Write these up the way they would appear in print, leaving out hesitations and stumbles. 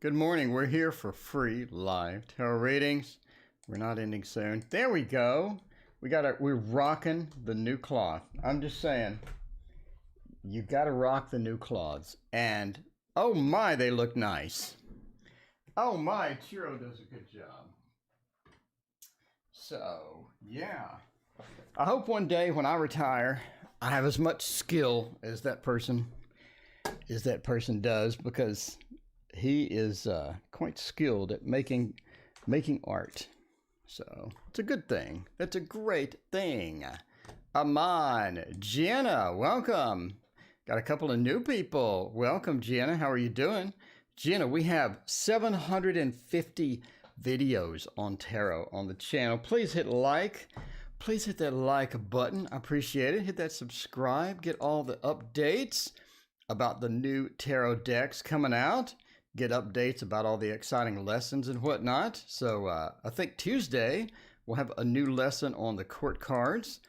Good morning. We're here for free live tarot readings. We're not ending soon. There we go. We're rocking the new cloth. I'm just saying, you gotta rock the new cloths. And oh my, they look nice. Oh my, Chiro does a good job. So yeah, I hope one day when I retire, I have as much skill as that person does, because he is quite skilled at making art. So it's a good thing. That's a great thing. Aman, Jenna, welcome. Got a couple of new people. Welcome, Jenna. How are you doing? Jenna, we have 750 videos on tarot on the channel. Please hit like. Please hit that like button. I appreciate it. Hit that subscribe. Get all the updates about the new tarot decks coming out. Get updates about all the exciting lessons and whatnot. So I think Tuesday we'll have a new lesson on the court cards.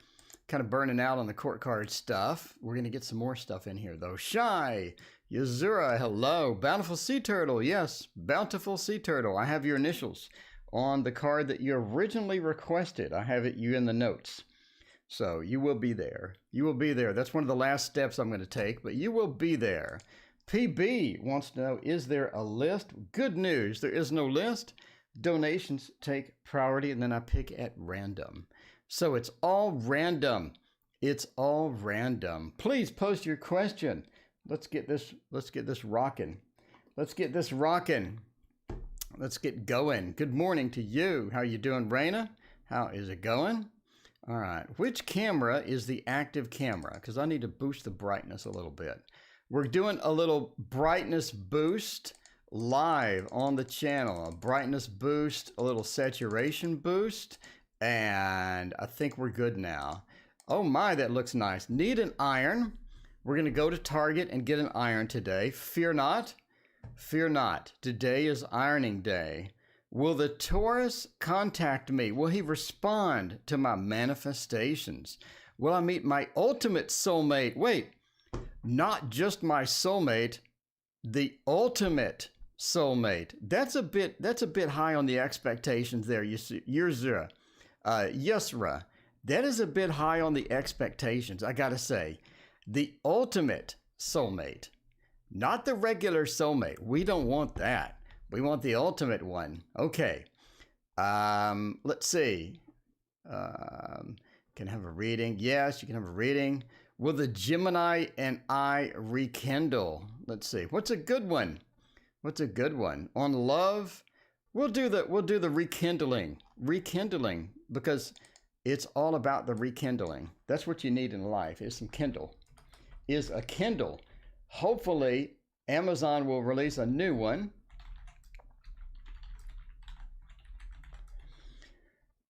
Kind of burning out on the court card stuff. We're going to get some more stuff in here though. Shy, Yazura, hello. Bountiful Sea Turtle, yes. Bountiful Sea Turtle. I have your initials on the card that you originally requested. I have you in the notes. So you will be there. You will be there. That's one of the last steps I'm going to take, but you will be there. PB wants to know, is there a list? Good news, there is no list. Donations take priority, and then I pick at random. So it's all random. It's all random. Please post your question. Let's get this rocking. Let's get this rocking. Let's get going. Good morning to you. How you doing, Raina? How is it going? All right. Which camera is the active camera? Because I need to boost the brightness a little bit. We're doing a little brightness boost live on the channel. A brightness boost, a little saturation boost, and I think we're good now. Oh my, that looks nice. Need an iron. We're going to go to Target and get an iron today. Fear not. Fear not. Today is ironing day. Will the Taurus contact me? Will he respond to my manifestations? Will I meet my ultimate soulmate? Wait. Not just my soulmate, the ultimate soulmate. That's a bit high on the expectations there. Yusra, that is a bit high on the expectations. I gotta say, the ultimate soulmate, not the regular soulmate. We don't want that. We want the ultimate one. Okay. Let's see. Can I have a reading? Yes, you can have a reading. Will the Gemini and I rekindle? Let's see. What's a good one? What's a good one? On love, we'll do the rekindling. Rekindling, because it's all about the rekindling. That's what you need in life, is some kindle. Is a Kindle. Hopefully, Amazon will release a new one.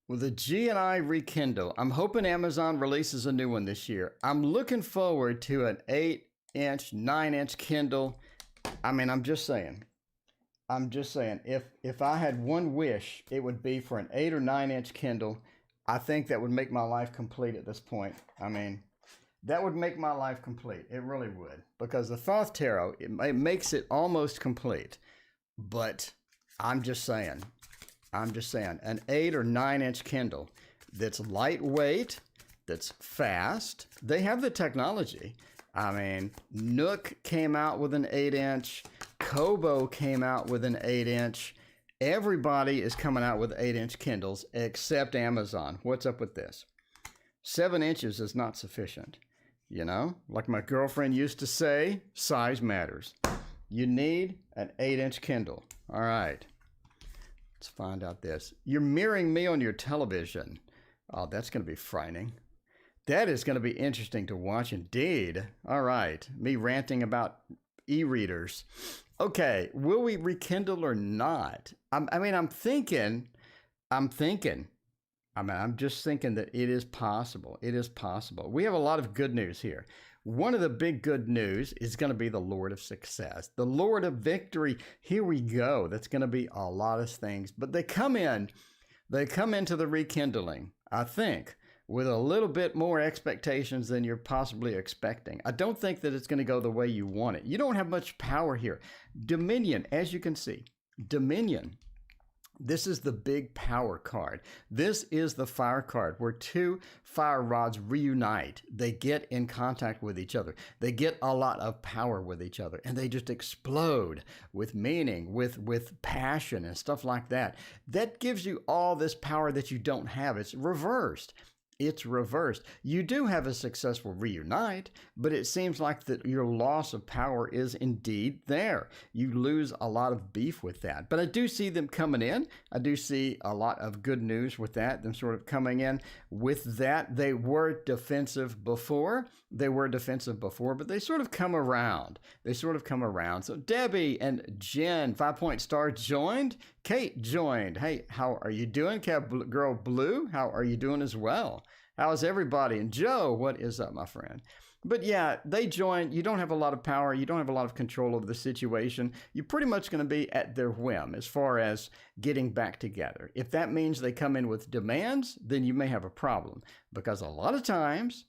Will the G and I rekindle? I'm hoping Amazon releases a new one this year. I'm looking forward to an 8-inch, 9-inch Kindle. I mean, I'm just saying. If I had one wish, it would be for an 8 or 9-inch Kindle. I think that would make my life complete at this point. I mean, that would make my life complete. It really would. Because the Thoth Tarot, it makes it almost complete. But I'm just saying, an 8 or 9-inch Kindle that's lightweight, that's fast. They have the technology. I mean, Nook came out with an 8-inch. Kobo came out with an 8-inch. Everybody is coming out with 8-inch Kindles except Amazon. What's up with this? 7 inches is not sufficient. You know, like my girlfriend used to say, size matters. You need an 8-inch Kindle. All right. Let's find out this. You're mirroring me on your television. Oh, that's going to be frightening. That is going to be interesting to watch indeed. All right. Me ranting about e-readers. Okay. Will we rekindle or not? I'm just thinking that it is possible. It is possible. We have a lot of good news here. One of the big good news is going to be the Lord of Success, the Lord of Victory. Here we go. That's going to be a lot of things, but they come into the rekindling, I think, with a little bit more expectations than you're possibly expecting. I don't think that it's going to go the way you want it. You don't have much power here. Dominion, as you can see, Dominion. This is the big power card. This is the fire card where two fire rods reunite. They get in contact with each other. They get a lot of power with each other, and they just explode with meaning, with passion and stuff like that. That gives you all this power that you don't have. It's reversed. It's reversed. You do have a successful reunite, but it seems like that your loss of power is indeed there. You lose a lot of beef with that. But I do see them coming in. I do see a lot of good news with that, them sort of coming in with that. They were defensive before. But they sort of come around. So Debbie and Jen, 5-point star, joined. Kate joined. Hey, how are you doing? Girl Blue, how are you doing as well? How's everybody? And Joe, what is up, my friend? But yeah, they joined. You don't have a lot of power. You don't have a lot of control over the situation. You're pretty much going to be at their whim as far as getting back together. If that means they come in with demands, then you may have a problem. Because a lot of times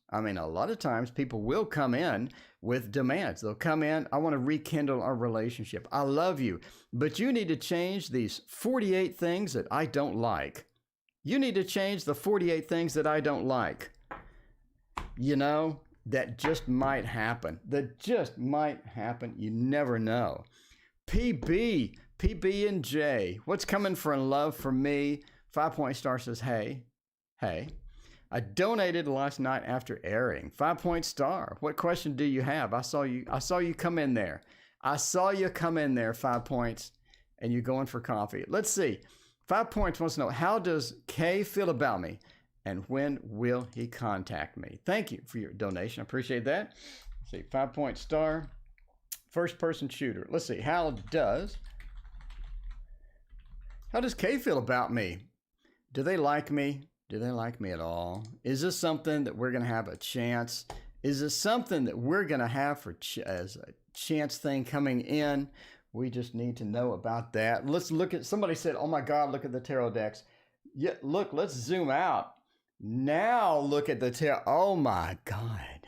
people will come in with demands. They'll come in, I want to rekindle our relationship. I love you, but you need to change these 48 things that I don't like. You need to change the 48 things that I don't like. You know, that just might happen. You never know. PB and J, what's coming for love for me? 5-point star says, hey. I donated last night after airing. 5-point star. What question do you have? I saw you come in there. 5 points, and you're going for coffee. Let's see. 5 points wants to know, how does Kay feel about me? And when will he contact me? Thank you for your donation. I appreciate that. Let's see, 5-point star. First person shooter. Let's see. How does Kay feel about me? Do they like me? Do they like me at all? Is this something that we're going to have a chance? Is this something that we're going to have as a chance thing coming in? We just need to know about that. Let's look at, somebody said, oh my God, look at the tarot decks. Yeah, look, let's zoom out. Now look at the tarot. Oh my God.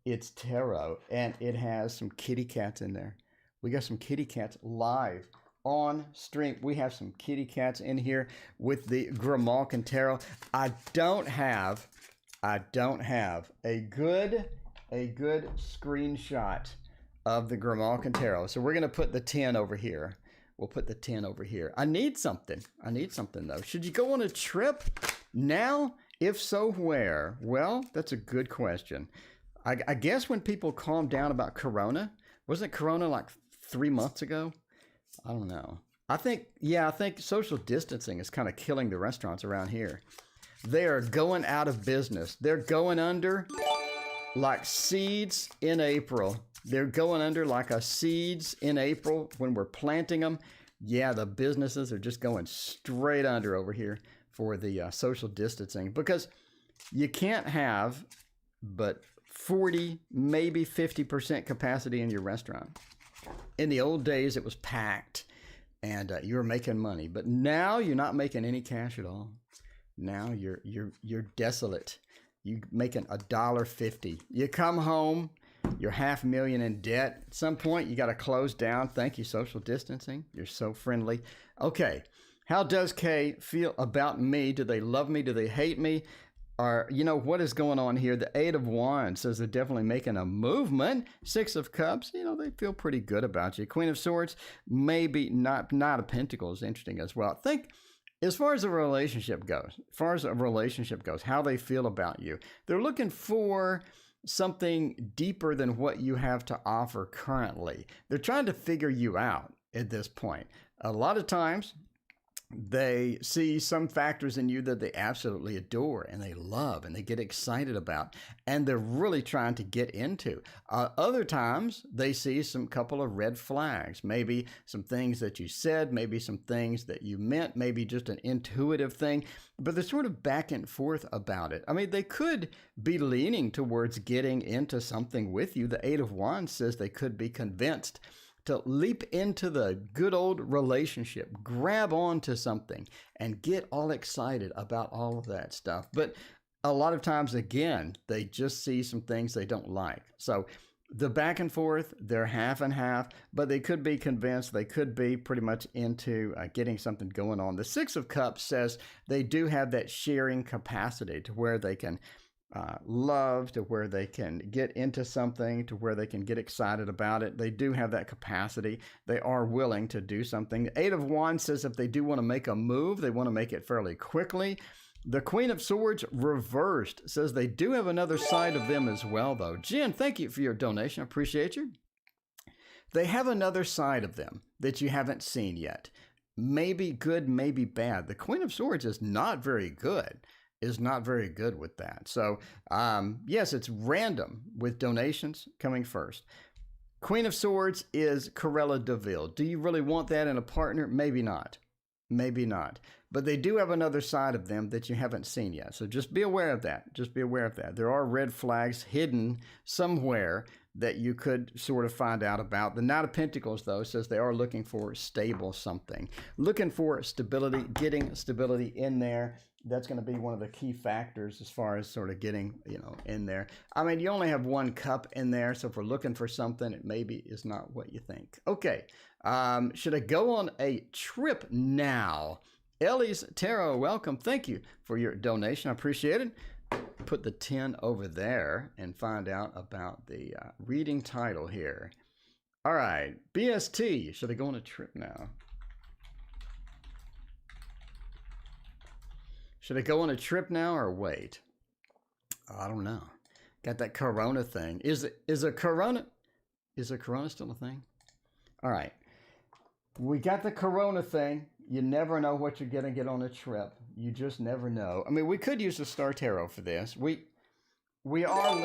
It's tarot, and it has some kitty cats in there. We got some kitty cats live on stream. We have some kitty cats in here with the Grimalkin tarot. I don't have a good screenshot of the Grimalkin tarot. So we're going to put the 10 over here. We'll put the 10 over here. I need something though. Should you go on a trip now? If so, where? Well, that's a good question. I guess when people calm down about Corona, wasn't Corona like 3 months ago? I don't know. I think social distancing is kind of killing the restaurants around here. They are going out of business. They're going under like seeds in April. They're going under like seeds in April when we're planting them. Yeah, the businesses are just going straight under over here for the social distancing, because you can't have but 40, maybe 50% capacity in your restaurant. In the old days, it was packed and you were making money, but now you're not making any cash at all. Now you're desolate. You making $1.50. You come home, you're $500,000 in debt. At some point, you got to close down. Thank you, social distancing. You're so friendly. Okay, how does Kay feel about me? Do they love me? Do they hate me? Or, you know, what is going on here? The 8 of Wands says they're definitely making a movement. 6 of Cups, you know, they feel pretty good about you. Queen of Swords, maybe not. Knot of Pentacles, interesting as well. Think, as far as a relationship goes, how they feel about you. They're looking for something deeper than what you have to offer currently. They're trying to figure you out at this point. A lot of times, they see some factors in you that they absolutely adore and they love and they get excited about, and they're really trying to get into. Other times, they see some couple of red flags, maybe some things that you said, maybe some things that you meant, maybe just an intuitive thing, but they're sort of back and forth about it. I mean, they could be leaning towards getting into something with you. The 8 of Wands says they could be convinced to leap into the good old relationship, grab onto something, and get all excited about all of that stuff. But a lot of times, again, they just see some things they don't like. So the back and forth, they're half and half, but they could be convinced. They could be pretty much into getting something going on. The Six of Cups says they do have that sharing capacity to where they can love, to where they can get into something, to where they can get excited about it. They do have that capacity. They are willing to do something. The Eight of Wands says if they do want to make a move, they want to make it fairly quickly. The Queen of Swords reversed says they do have another side of them as well, though. Jen, thank you for your donation. I appreciate you. They have another side of them that you haven't seen yet. Maybe good, maybe bad. The Queen of Swords is not very good. Is not very good with that. So, yes, it's random with donations coming first. Queen of Swords is Corella DeVille. Do you really want that in a partner? Maybe not. Maybe not. But they do have another side of them that you haven't seen yet. So just be aware of that. Just be aware of that. There are red flags hidden somewhere that you could sort of find out about. The Knot of Pentacles, though, says they are looking for stable something. Looking for stability, getting stability in there. That's going to be one of the key factors as far as sort of getting, in there. I mean, you only have one cup in there, so if we're looking for something, it maybe is not what you think. Okay, should I go on a trip now? Ellie's Tarot, welcome. Thank you for your donation. I appreciate it. Put the 10 over there and find out about the reading title here. All right, BST, should I go on a trip now? Should I go on a trip now or wait? I don't know. Got that corona thing. Is a corona still a thing? All right. We got the corona thing. You never know what you're going to get on a trip. You just never know. I mean, we could use the Star Tarot for this. We are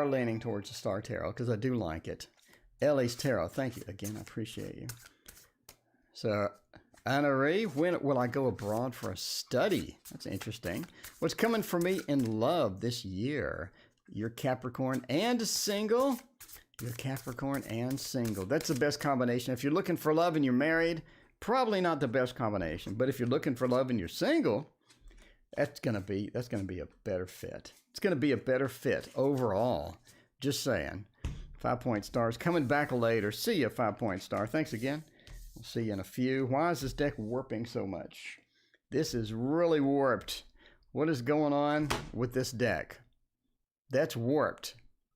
leaning towards the Star Tarot because I do like it. Ellie's Tarot. Thank you. Again, I appreciate you. So, Anna-Marie, when will I go abroad for a study? That's interesting. What's coming for me in love this year? You're Capricorn and single. You're Capricorn and single. That's the best combination. If you're looking for love and you're married, probably not the best combination. But if you're looking for love and you're single, that's gonna be a better fit. It's gonna be a better fit overall. Just saying. 5-point stars coming back later. See ya, 5-point star. Thanks again. We'll see you in a few. Why is this deck warping so much? This is really warped. What is going on with this deck? That's warped.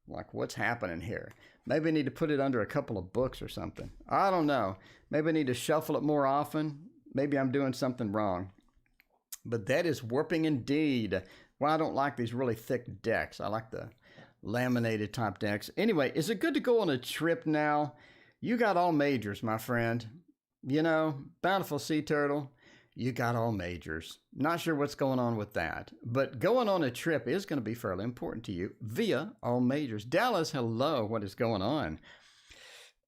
Like, what's happening here? Maybe I need to put it under a couple of books or something. I don't know. Maybe I need to shuffle it more often. Maybe I'm doing something wrong. But that is warping indeed. Well, I don't like these really thick decks. I like the laminated type decks. Anyway, is it good to go on a trip now? You got all majors, my friend. Bountiful Sea Turtle, you got all majors. Not sure what's going on with that. But going on a trip is going to be fairly important to you via all majors. Dallas, hello. What is going on?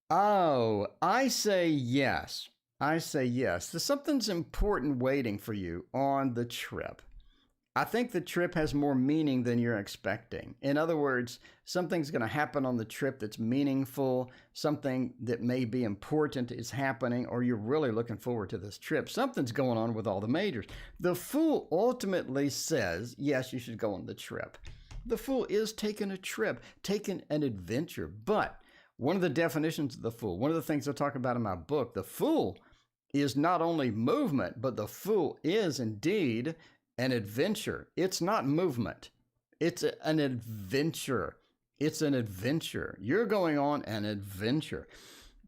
Oh, I say yes. I say yes. There's something's important waiting for you on the trip. I think the trip has more meaning than you're expecting. In other words, something's going to happen on the trip that's meaningful, something that may be important is happening, or you're really looking forward to this trip. Something's going on with all the majors. The Fool ultimately says, yes, you should go on the trip. The Fool is taking a trip, taking an adventure. But one of the definitions of the Fool, one of the things I talk about in my book, the Fool is not only movement, but the Fool is indeed an adventure. It's not movement. It's an adventure. It's an adventure. You're going on an adventure.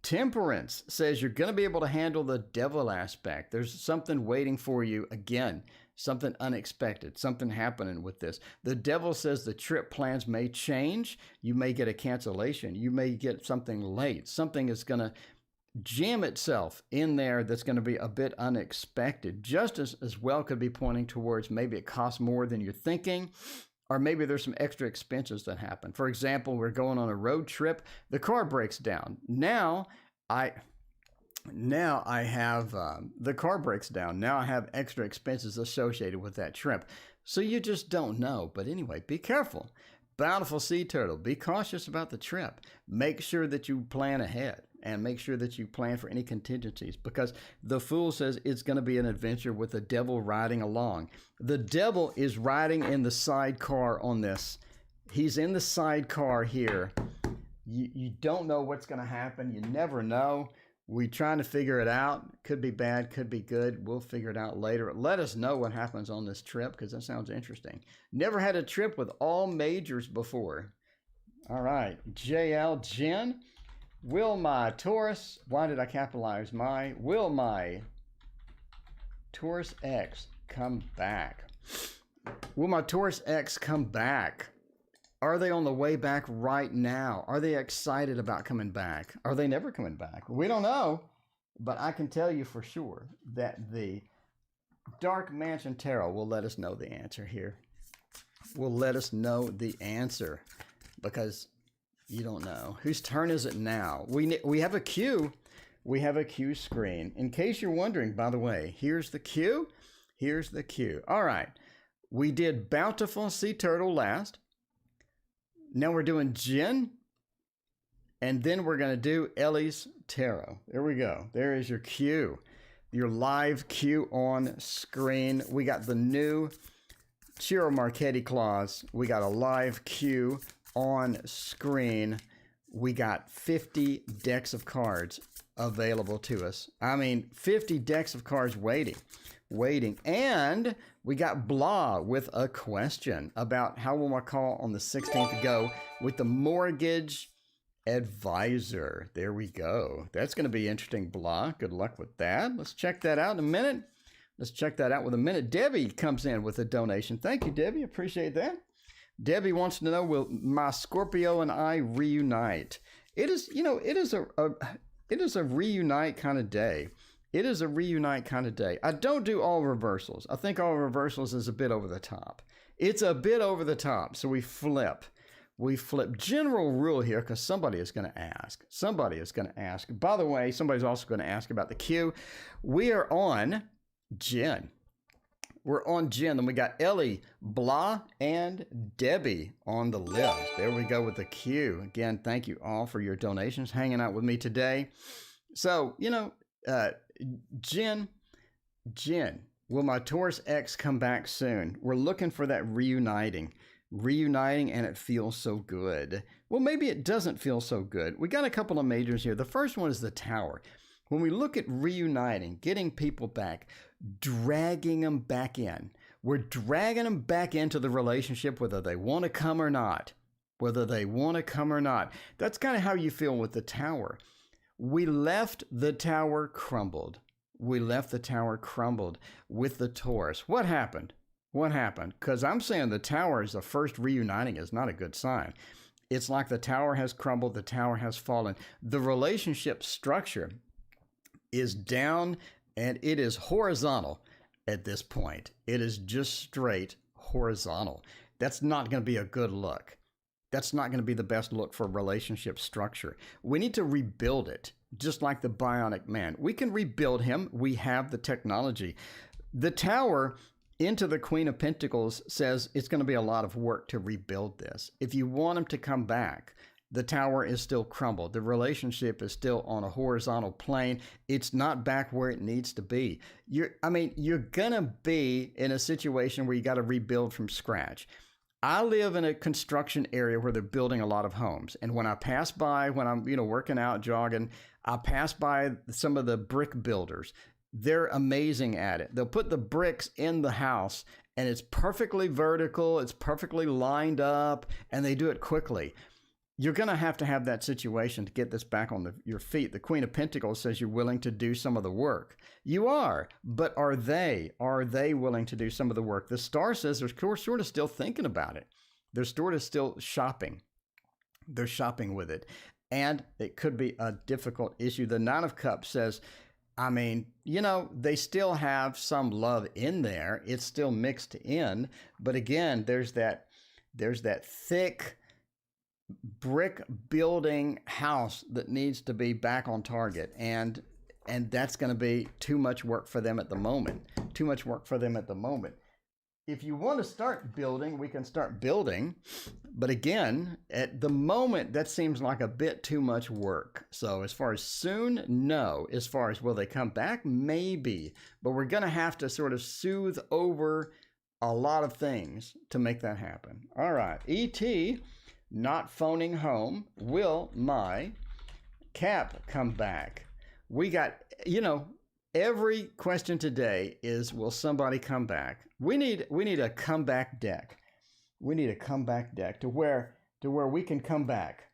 Temperance says you're going to be able to handle the devil aspect. There's something waiting for you. Again, something unexpected, something happening with this. The devil says the trip plans may change. You may get a cancellation. You may get something late. Something is going to jam itself in there that's going to be a bit unexpected. Just as well could be pointing towards maybe it costs more than you're thinking, or maybe there's some extra expenses that happen. For example, we're going on a road trip. The car breaks down. Now I have the car breaks down. Now I have extra expenses associated with that trip. So you just don't know. But anyway, be careful. Bountiful Sea Turtle, be cautious about the trip. Make sure that you plan ahead. and make sure that you plan for any contingencies, because the Fool says it's going to be an adventure with the devil riding along. The devil is riding in the sidecar on this. He's in the sidecar here. You don't know what's going to happen. You never know. We're trying to figure it out. Could be bad, could be good. We'll figure it out later. Let us know what happens on this trip, because that sounds interesting. Never had a trip with all majors before. All right, JL Jen. Will my Taurus, why did I capitalize my, will my Taurus X come back? Will my Taurus X come back? Are they on the way back right now? Are they excited about coming back? Are they never coming back? We don't know, but I can tell you for sure that the Dark Mansion Tarot will let us know the answer here. Will let us know the answer, because you don't know. Whose turn is it now? We have a cue. We have a cue screen. In case you're wondering, by the way, here's the cue. Here's the cue. All right. We did Bountiful Sea Turtle last. Now we're doing Jen, and then we're going to do Ellie's Tarot. There we go. There is your cue, your live cue on screen. We got the new Ciro Marchetti clause. We got a live cue on screen. We got 50 decks of cards available to us. I mean, 50 decks of cards waiting. And we got Blah with a question about how will my call on the 16th go with the mortgage advisor. There we go. That's going to be interesting, Blah. Good luck with that. Let's check that out in a minute. Let's check that out with a minute. Debbie comes in with a donation. Thank you, Debbie. Appreciate that. Debbie wants to know, will my Scorpio and I reunite? It is, you know, it is a reunite kind of day. It is a reunite kind of day. I don't do all reversals. I think all reversals is a bit over the top. It's a bit over the top. So we flip. We flip. General rule here, because somebody is going to ask. Somebody is going to ask. By the way, somebody's also going to ask about the cue. We are on Jen. We're on Jen. Then we got Ellie, Blah, and Debbie on the list. There we go with the cue. Again, thank you all for your donations, hanging out with me today. So, you know, Jen, will my Taurus X come back soon? We're looking for that reuniting, and it feels so good. Well, maybe it doesn't feel so good. We got a couple of majors here. The first one is the Tower. When we look at reuniting, getting people back, dragging them back in, we're dragging them back into the relationship, whether they want to come or not. Whether they want to come or not. That's kind of how you feel with the Tower. We left the Tower crumbled. We left the Tower crumbled with the Taurus. What happened? What happened? Because I'm saying the Tower is the first reuniting is not a good sign. It's like the Tower has crumbled, the Tower has fallen. The relationship structure is down, and it is horizontal at this point. It is just straight horizontal. That's not going to be a good look. That's not going to be the best look for relationship structure. We need to rebuild it, just like the Bionic Man. We can rebuild him. We have the technology. The Tower into the Queen of Pentacles says it's going to be a lot of work to rebuild this. If you want him to come back, the Tower is still crumbled. The relationship is still on a horizontal plane. It's not back where it needs to be. You're going to be in a situation where you got to rebuild from scratch. I live in a construction area where they're building a lot of homes. And when I pass by, when I'm, working out, jogging, I pass by some of the brick builders. They're amazing at it. They'll put the bricks in the house and it's perfectly vertical. It's perfectly lined up and they do it quickly. You're going to have that situation to get this back on your feet. The Queen of Pentacles says you're willing to do some of the work. You are, but are they? Are they willing to do some of the work? The Star says they're sort of still thinking about it. They're sort of still shopping. They're shopping with it. And it could be a difficult issue. The Nine of Cups says, they still have some love in there. It's still mixed in. But again, there's that thick brick building house that needs to be back on target, and that's going to be too much work for them at the moment. if you want to start building, we can start building. But again, at the moment, that seems like a bit too much work. So as far as soon, no. As far as will they come back? Maybe. But we're going to have to sort of soothe over a lot of things to make that happen. All right. E.T. not phoning home. Will my Cap come back? We got, every question today is, will somebody come back? We need a comeback deck. We need a comeback deck to where we can come back.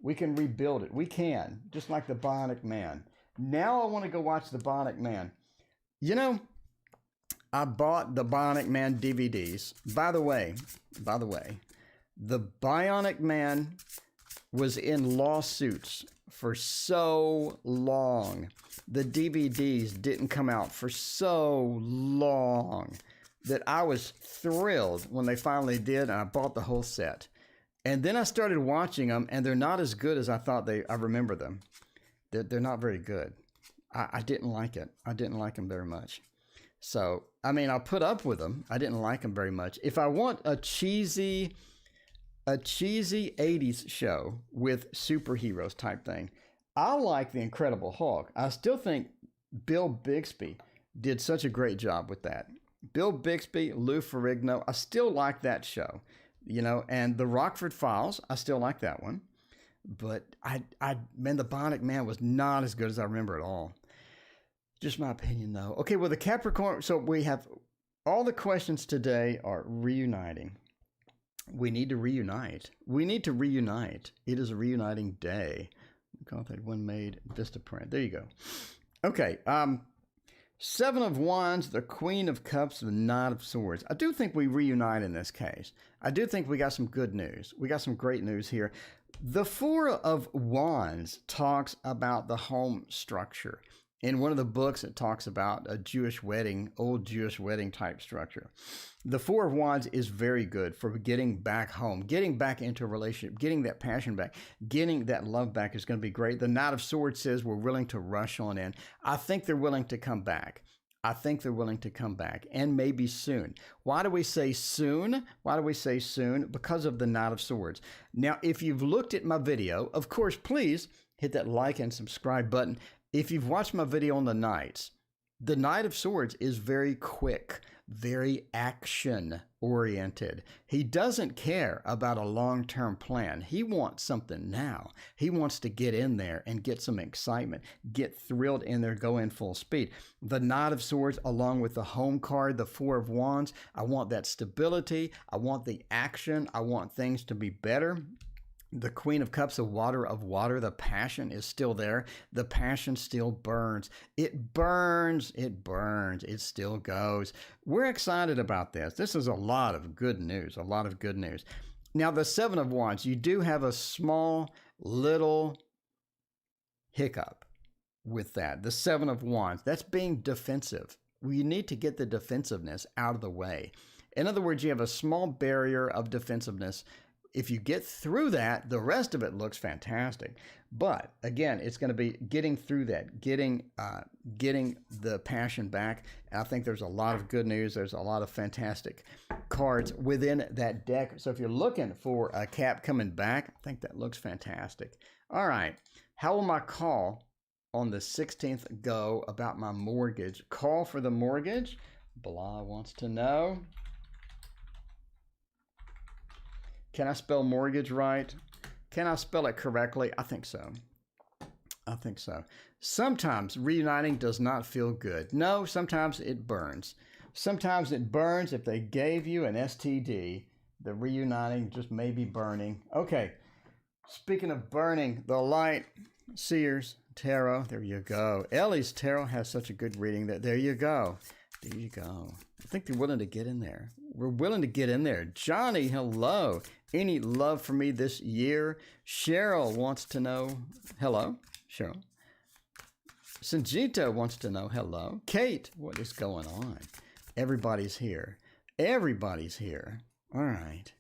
We can rebuild it. We can, just like the Bionic Man. Now I want to go watch the Bionic Man. I bought the Bionic Man DVDs. By the way, the Bionic Man was in lawsuits for so long. The DVDs didn't come out for so long that I was thrilled when they finally did, and I bought the whole set. And then I started watching them, and they're not as good as I thought I remember them. They're not very good. I didn't like it. I didn't like them very much. So, I'll put up with them. I didn't like them very much. If I want a cheesy 80s show with superheroes type thing, I like The Incredible Hulk. I still think Bill Bixby did such a great job with that. Bill Bixby, Lou Ferrigno, I still like that show, and the Rockford Files, I still like that one. But the Bionic Man was not as good as I remember at all. Just my opinion, though. Okay, well, the Capricorn, so we have all the questions today are reuniting. We need to reunite. We need to reunite. It is a reuniting day. Contact one made Vistaprint. There you go. Okay. Seven of Wands, the Queen of Cups, the Knight of Swords. I do think we reunite in this case. I do think we got some good news. We got some great news here. The Four of Wands talks about the home structure. In one of the books, it talks about a Jewish wedding, old Jewish wedding type structure. The Four of Wands is very good for getting back home, getting back into a relationship, getting that passion back, getting that love back is going to be great. The Knight of Swords says we're willing to rush on in. I think they're willing to come back. I think they're willing to come back, and maybe soon. Why do we say soon? Why do we say soon? Because of the Knight of Swords. Now, if you've looked at my video, of course, please hit that like and subscribe button. If you've watched my video on the Knights, the Knight of Swords is very quick, very action-oriented. He doesn't care about a long-term plan. He wants something now. He wants to get in there and get some excitement, get thrilled in there, go in full speed. The Knight of Swords, along with the home card, the Four of Wands, I want that stability. I want the action. I want things to be better. The Queen of Cups, of water, the passion is still there. The passion still burns. It burns, it still goes. We're excited about this. This is a lot of good news, Now, the Seven of Wands, you do have a small little hiccup with that. The Seven of Wands, that's being defensive. We need to get the defensiveness out of the way. In other words, you have a small barrier of defensiveness. If you get through that, the rest of it looks fantastic. But again, it's going to be getting through that, getting the passion back. And I think there's a lot of good news. There's a lot of fantastic cards within that deck. So if you're looking for a Cap coming back, I think that looks fantastic. All right. How will my call on the 16th go about my mortgage? Call for the mortgage. Blah wants to know. Can I spell mortgage right? Can I spell it correctly? I think so. Sometimes reuniting does not feel good. No, sometimes it burns. Sometimes it burns if they gave you an STD. The reuniting just may be burning. Okay, speaking of burning, the light, Sears, Tarot, there you go. Ellie's Tarot has such a good reading that there you go. There you go. I think they're willing to get in there. We're willing to get in there. Johnny, hello. Any love for me this year? Cheryl wants to know. Hello, Cheryl. Sanjita wants to know. Hello. Kate, what is going on? Everybody's here. Everybody's here. All right.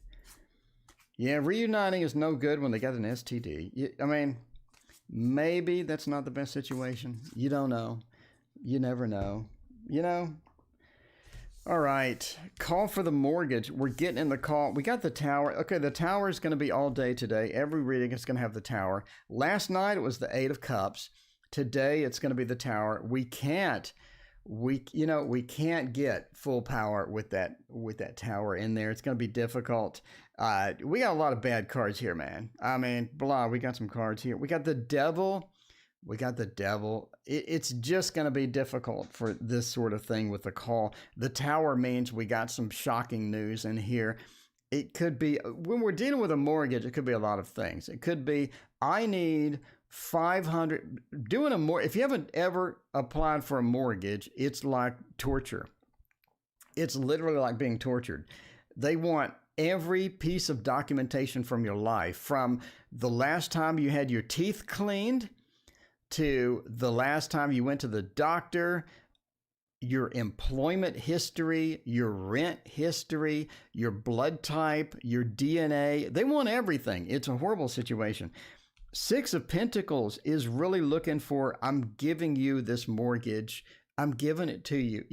Yeah, reuniting is no good when they got an STD. I mean, maybe that's not the best situation. You don't know. You never know. You know? All right, call for the mortgage. We're getting in the call. We got the tower. Okay, the tower is going to be all day today. Every reading is going to have the tower. Last night it was the Eight of Cups. Today it's going to be the tower. We can't get full power with that tower in there. It's going to be difficult. We got a lot of bad cards here, man. I mean, we got some cards here. We got the devil. It's just going to be difficult for this sort of thing with the call. The tower means we got some shocking news in here. It could be, when we're dealing with a mortgage, it could be a lot of things. It could be, I need 500, if you haven't ever applied for a mortgage, it's like torture. It's literally like being tortured. They want every piece of documentation from your life, from the last time you had your teeth cleaned, to the last time you went to the doctor, your employment history, your rent history, your blood type, your DNA. They want everything. It's a horrible situation. Six of Pentacles is really looking for, I'm giving you this mortgage. I'm giving it to you.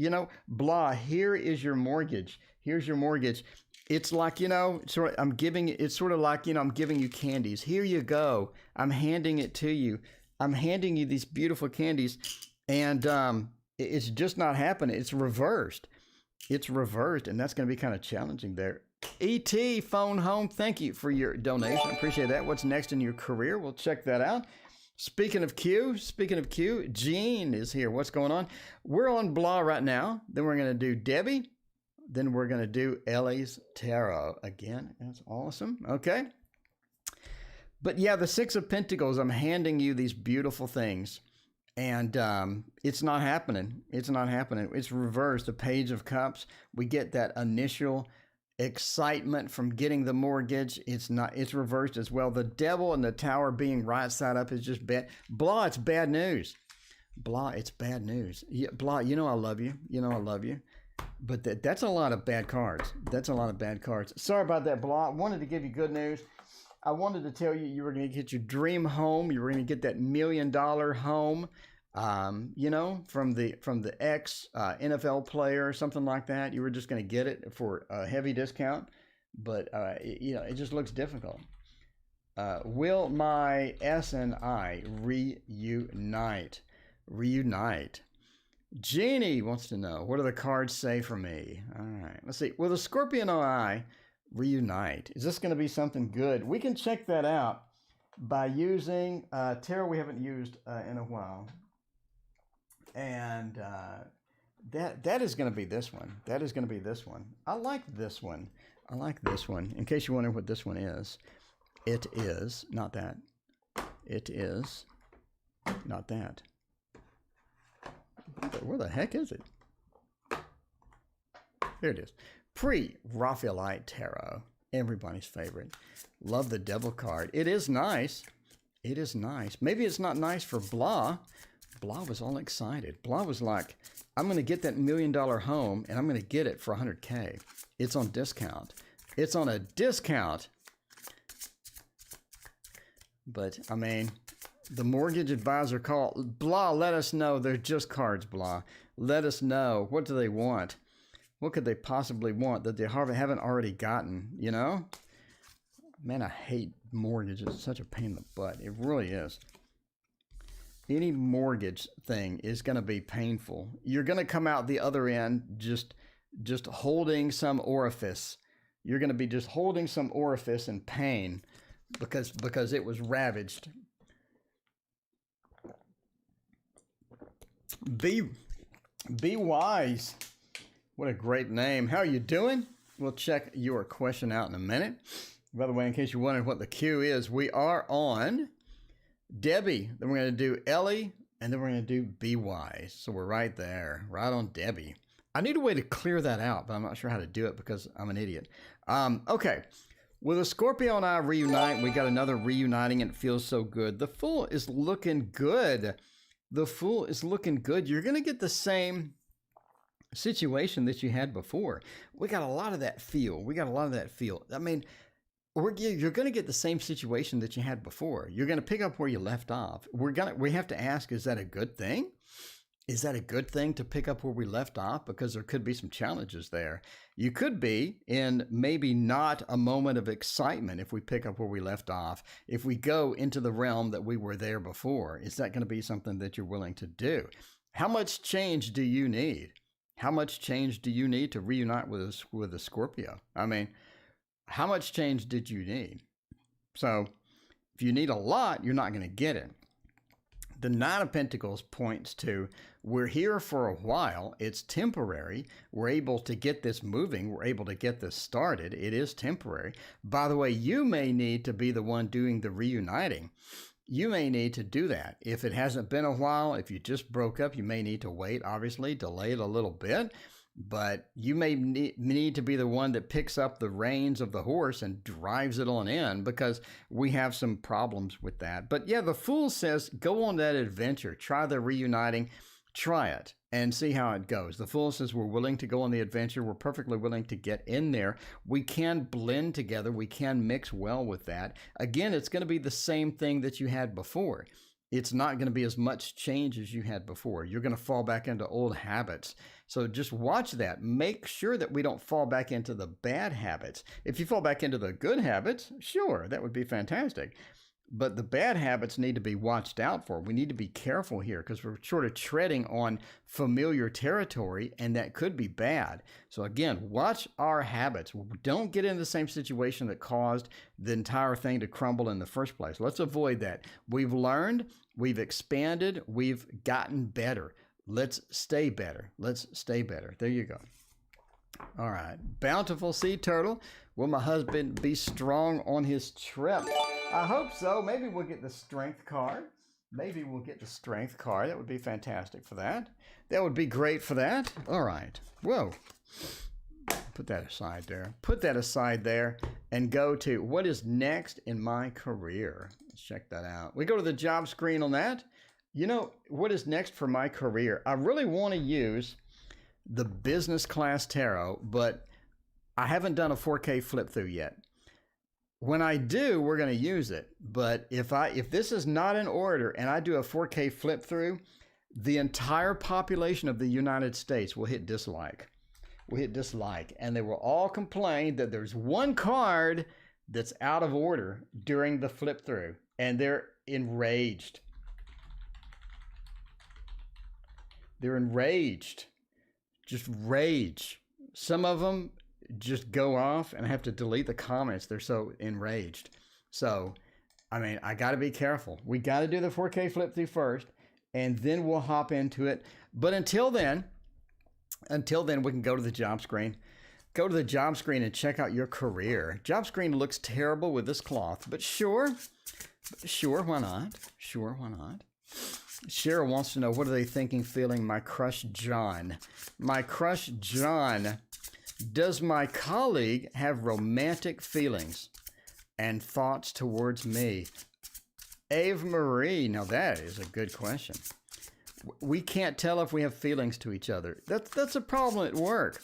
Here is your mortgage. Here's your mortgage. It's like, I'm giving you candies. Here you go. I'm handing it to you. I'm handing you these beautiful candies, and it's just not happening. It's reversed. And that's going to be kind of challenging there. E.T. Phone Home, thank you for your donation. Appreciate that. What's next in your career? We'll check that out. Speaking of Q, Jean is here. What's going on? We're on blah right now. Then we're going to do Debbie. Then we're going to do Ellie's Tarot again. That's awesome. Okay. But yeah, the Six of Pentacles, I'm handing you these beautiful things, and it's not happening. It's reversed. The Page of Cups, we get that initial excitement from getting the mortgage. It's reversed as well. The Devil and the Tower being right side up is just bad. Blah, it's bad news. Blah, it's bad news. Yeah, blah, I love you. I love you. But that's a lot of bad cards. Sorry about that, Blah. I wanted to give you good news. I wanted to tell you were going to get your dream home. You were going to get that $1 million home, from the ex NFL player or something like that. You were just going to get it for a heavy discount, but it just looks difficult. Will my S and I reunite? Jeannie wants to know, what do the cards say for me? All right, let's see. Will the Scorpio and I reunite? Is this going to be something good? We can check that out by using tarot we haven't used in a while, and that is going to be this one. I like this one. In case you wonder what this one is, it is not that. Where the heck is it? There it is. Pre-Raphaelite Tarot. Everybody's favorite. Love the Devil card. It is nice. Maybe it's not nice for Blah. Blah was all excited. Blah was like, I'm going to get that $1 million home, and I'm going to get it for $100K. It's on discount. It's on a discount. But, I mean, the mortgage advisor called. Blah, let us know. They're just cards, Blah. Let us know. What do they want? What could they possibly want that they haven't already gotten, Man, I hate mortgages. It's such a pain in the butt. It really is. Any mortgage thing is going to be painful. You're going to come out the other end just holding some orifice. You're going to be just holding some orifice in pain because it was ravaged. Be wise. What a great name. How are you doing? We'll check your question out in a minute. By the way, in case you're wondering what the Q is, we are on Debbie. Then we're going to do Ellie, and then we're going to do Be Wise. So we're right there, right on Debbie. I need a way to clear that out, but I'm not sure how to do it because I'm an idiot. Okay. Will the Scorpio and I reunite? We got another reuniting, and it feels so good. The Fool is looking good. You're going to get the same situation that you had before. We got a lot of that feel. I mean, you're going to get the same situation that you had before. You're going to pick up where you left off. We have to ask, is that a good thing? Is that a good thing to pick up where we left off? Because there could be some challenges there. You could be in maybe not a moment of excitement if we pick up where we left off. If we go into the realm that we were there before, is that going to be something that you're willing to do? How much change do you need? How much change do you need to reunite with a Scorpio? I mean, how much change did you need? So if you need a lot, you're not going to get it. The Knot of Pentacles points to, we're here for a while. It's temporary. We're able to get this moving. We're able to get this started. It is temporary. By the way, you may need to be the one doing the reuniting. You may need to do that. If it hasn't been a while, if you just broke up, you may need to wait, obviously, delay it a little bit. But you may need to be the one that picks up the reins of the horse and drives it on in, because we have some problems with that. But yeah, the Fool says, go on that adventure. Try the reuniting. Try it and see how it goes. The Fool says, we're willing to go on the adventure. We're perfectly willing to get in there. We can blend together. We can mix well with that. Again, it's going to be the same thing that you had before. It's not going to be as much change as you had before. You're going to fall back into old habits. So just watch that. Make sure that we don't fall back into the bad habits. If you fall back into the good habits, sure, that would be fantastic. But the bad habits need to be watched out for. We need to be careful here, because we're sort of treading on familiar territory, and that could be bad. So again, watch our habits. Don't get in the same situation that caused the entire thing to crumble in the first place. Let's avoid that. We've learned, we've expanded, we've gotten better. Let's stay better. Let's stay better. There you go. All right. Bountiful Sea Turtle. Will my husband be strong on his trip? I hope so. Maybe we'll get the Strength card. Maybe we'll get the Strength card. That would be fantastic for that. That would be great for that. All right. Whoa. Put that aside there. Put that aside there and go to what is next in my career. Let's check that out. We go to the job screen on that. You know, what is next for my career? I really want to use the business class tarot, but I haven't done a 4K flip through yet. When I do, we're going to use it. But if this is not in order and I do a 4K flip through, the entire population of the United States will hit dislike. Will hit dislike, and they will all complain that there's one card that's out of order during the flip through, and they're enraged. They're enraged. Just rage. Some of them just go off and have to delete the comments. They're so enraged. So, I mean, I got to be careful. We got to do the 4K flip through first, and then we'll hop into it. But until then, we can go to the job screen. Go to the job screen and check out your career. Job screen looks terrible with this cloth, but sure, why not? Sure, why not? Cheryl wants to know, what are they thinking, feeling? My crush, John. My crush, John. Does my colleague have romantic feelings and thoughts towards me? Ave Marie. Now, that is a good question. We can't tell if we have feelings to each other. That's a problem at work.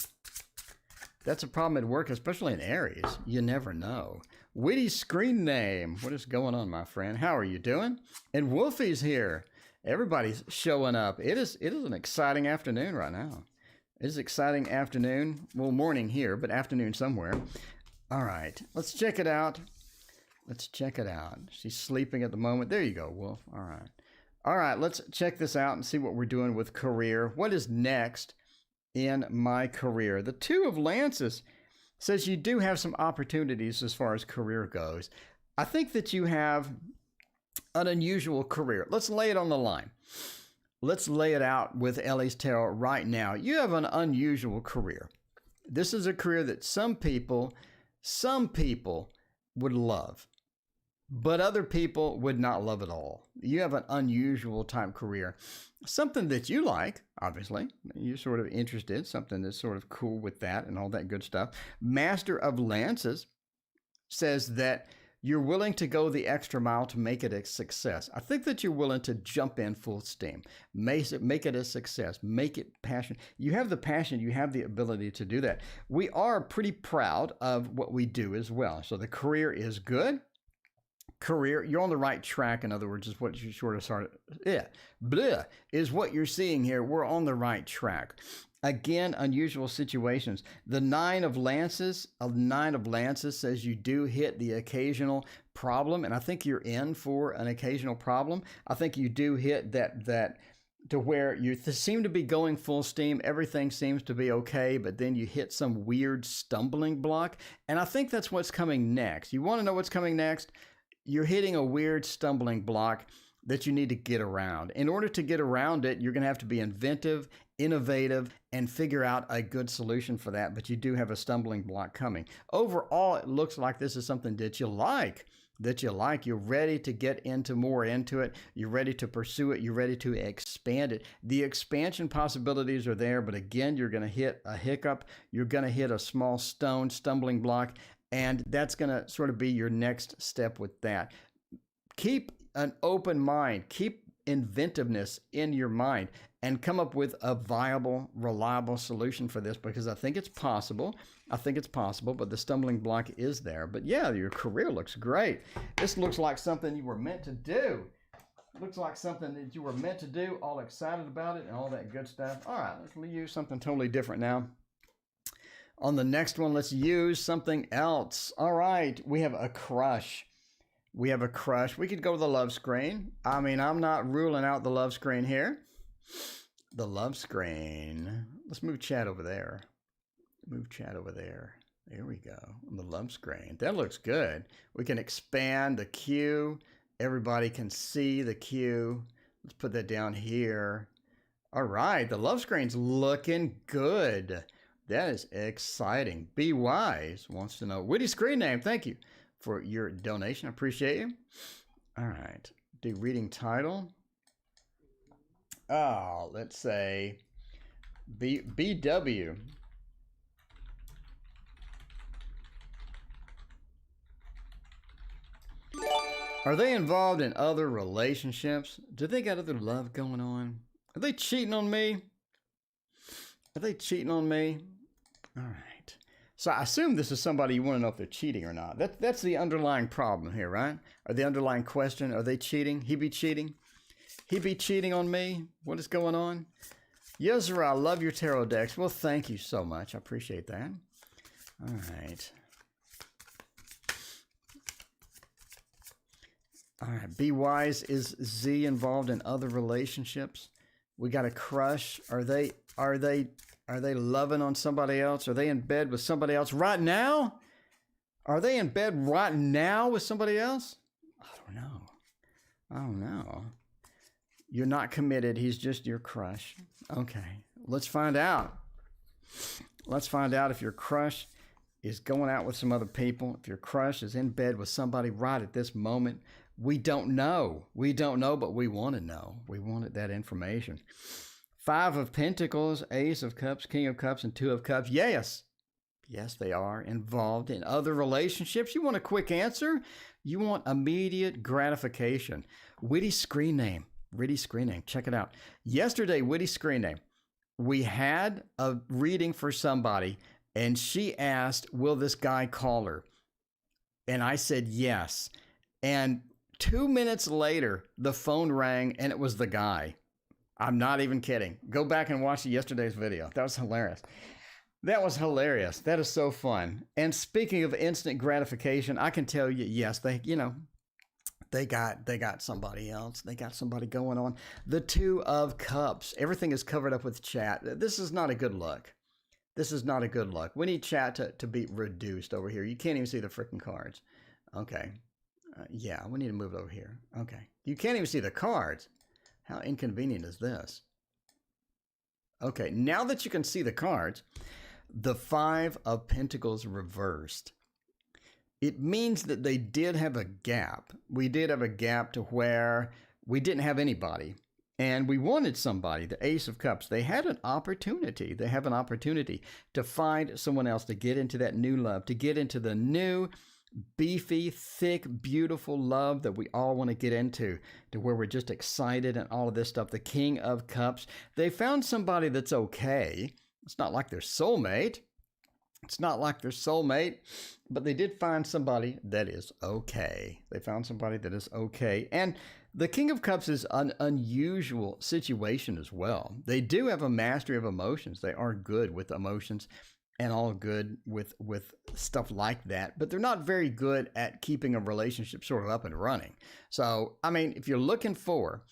That's a problem at work, especially in Aries. You never know. Witty screen name. What is going on, my friend? How are you doing? And Wolfie's here. Everybody's showing up. It is an exciting afternoon right now. It is an exciting afternoon. Well, morning here, but afternoon somewhere. All right, let's check it out. Let's check it out. She's sleeping at the moment. There you go, Wolf. All right. All right, let's check this out and see what we're doing with career. What is next in my career? The Two of Lances says you do have some opportunities as far as career goes. I think that you have an unusual career. Let's lay it on the line. Let's lay it out with Ellie's Tarot right now. You have an unusual career. This is a career that some people would love, but other people would not love at all. You have an unusual type career. Something that you like, obviously. You're sort of interested, something that's sort of cool with that and all that good stuff. Master of Lances says that you're willing to go the extra mile to make it a success. I think that you're willing to jump in full steam. Make it a success. Make it passion. You have the passion. You have the ability to do that. We are pretty proud of what we do as well. So the career is good. career, you're on the right track. In other words, is what you sort of started. Yeah, blah, is what you're seeing here. We're on the right track. Again, unusual situations. The Nine of Lances says you do hit the occasional problem, and I think you're in for an occasional problem. I think you do hit that to where you seem to be going full steam. Everything seems to be okay, but then you hit some weird stumbling block, and I think that's what's coming next. You want to know what's coming next? You're hitting a weird stumbling block that you need to get around. In order to get around it, you're going to have to be inventive, innovative, and figure out a good solution for that, but you do have a stumbling block coming. Overall, it looks like this is something that you like. You're ready to get more into it. You're ready to pursue it. You're ready to expand it. The expansion possibilities are there, but again, you're going to hit a hiccup. You're going to hit a small stumbling block, and that's going to sort of be your next step with that. Keep an open mind. Keep inventiveness in your mind and come up with a viable, reliable solution for this, because I think it's possible. But the stumbling block is there. But yeah, your career looks great. This looks like something you were meant to do. All excited about it and all that good stuff. All right, let's use something totally different now. On the next one, let's use something else. All right, we have a crush. We could go to the love screen. I mean, I'm not ruling out the love screen here. The love screen. Let's move chat over there. There we go. On the love screen. That looks good. We can expand the queue. Everybody can see the queue. Let's put that down here. All right. The love screen's looking good. That is exciting. Be Wise wants to know. Witty screen name. Thank you for your donation. I appreciate you. All right. Do reading title. Oh, let's say BW. Are they involved in other relationships? Do they got other love going on? Are they cheating on me? All right. So I assume this is somebody you want to know if they're cheating or not. That's the underlying problem here, right? Or the underlying question, are they cheating? He be cheating on me? What is going on? Yezra, I love your tarot decks. Well, thank you so much. I appreciate that. All right. Be Wise, is Z involved in other relationships? We got a crush. Are they loving on somebody else? Are they in bed with somebody else right now? With somebody else? I don't know. You're not committed. He's just your crush. Okay. Let's find out. If your crush is going out with some other people. If your crush is in bed with somebody right at this moment. We don't know, but we want to know. We wanted that information. 5 of Pentacles, Ace of Cups, King of Cups, and 2 of Cups. Yes, they are involved in other relationships. You want a quick answer? You want immediate gratification. Witty screen name. Check it out. Yesterday, witty screen name. We had a reading for somebody, and she asked, will this guy call her? And I said yes. And 2 minutes later, the phone rang, and it was the guy. I'm not even kidding. Go back and watch yesterday's video. That was hilarious. That is so fun. And speaking of instant gratification, I can tell you, yes, they got somebody else. They got somebody going on. The 2 of Cups. Everything is covered up with chat. This is not a good look. We need chat to be reduced over here. You can't even see the freaking cards. Okay. Yeah, we need to move it over here. Okay. You can't even see the cards. How inconvenient is this? Okay, now that you can see the cards, the 5 of Pentacles reversed. It means that they did have a gap. We did have a gap to where we didn't have anybody. And we wanted somebody, the Ace of Cups. They had an opportunity. They have an opportunity to find someone else, to get into that new love, to get into the new beefy, thick, beautiful love that we all want to get into, to where we're just excited and all of this stuff. The King of Cups. They found somebody that's okay. It's not like their soulmate. It's not like their soulmate, but they did find somebody that is okay. They found somebody that is okay. And the King of Cups is an unusual situation as well. They do have a mastery of emotions. They are good with emotions and all good with stuff like that, but they're not very good at keeping a relationship sort of up and running. So, I mean, if you're looking for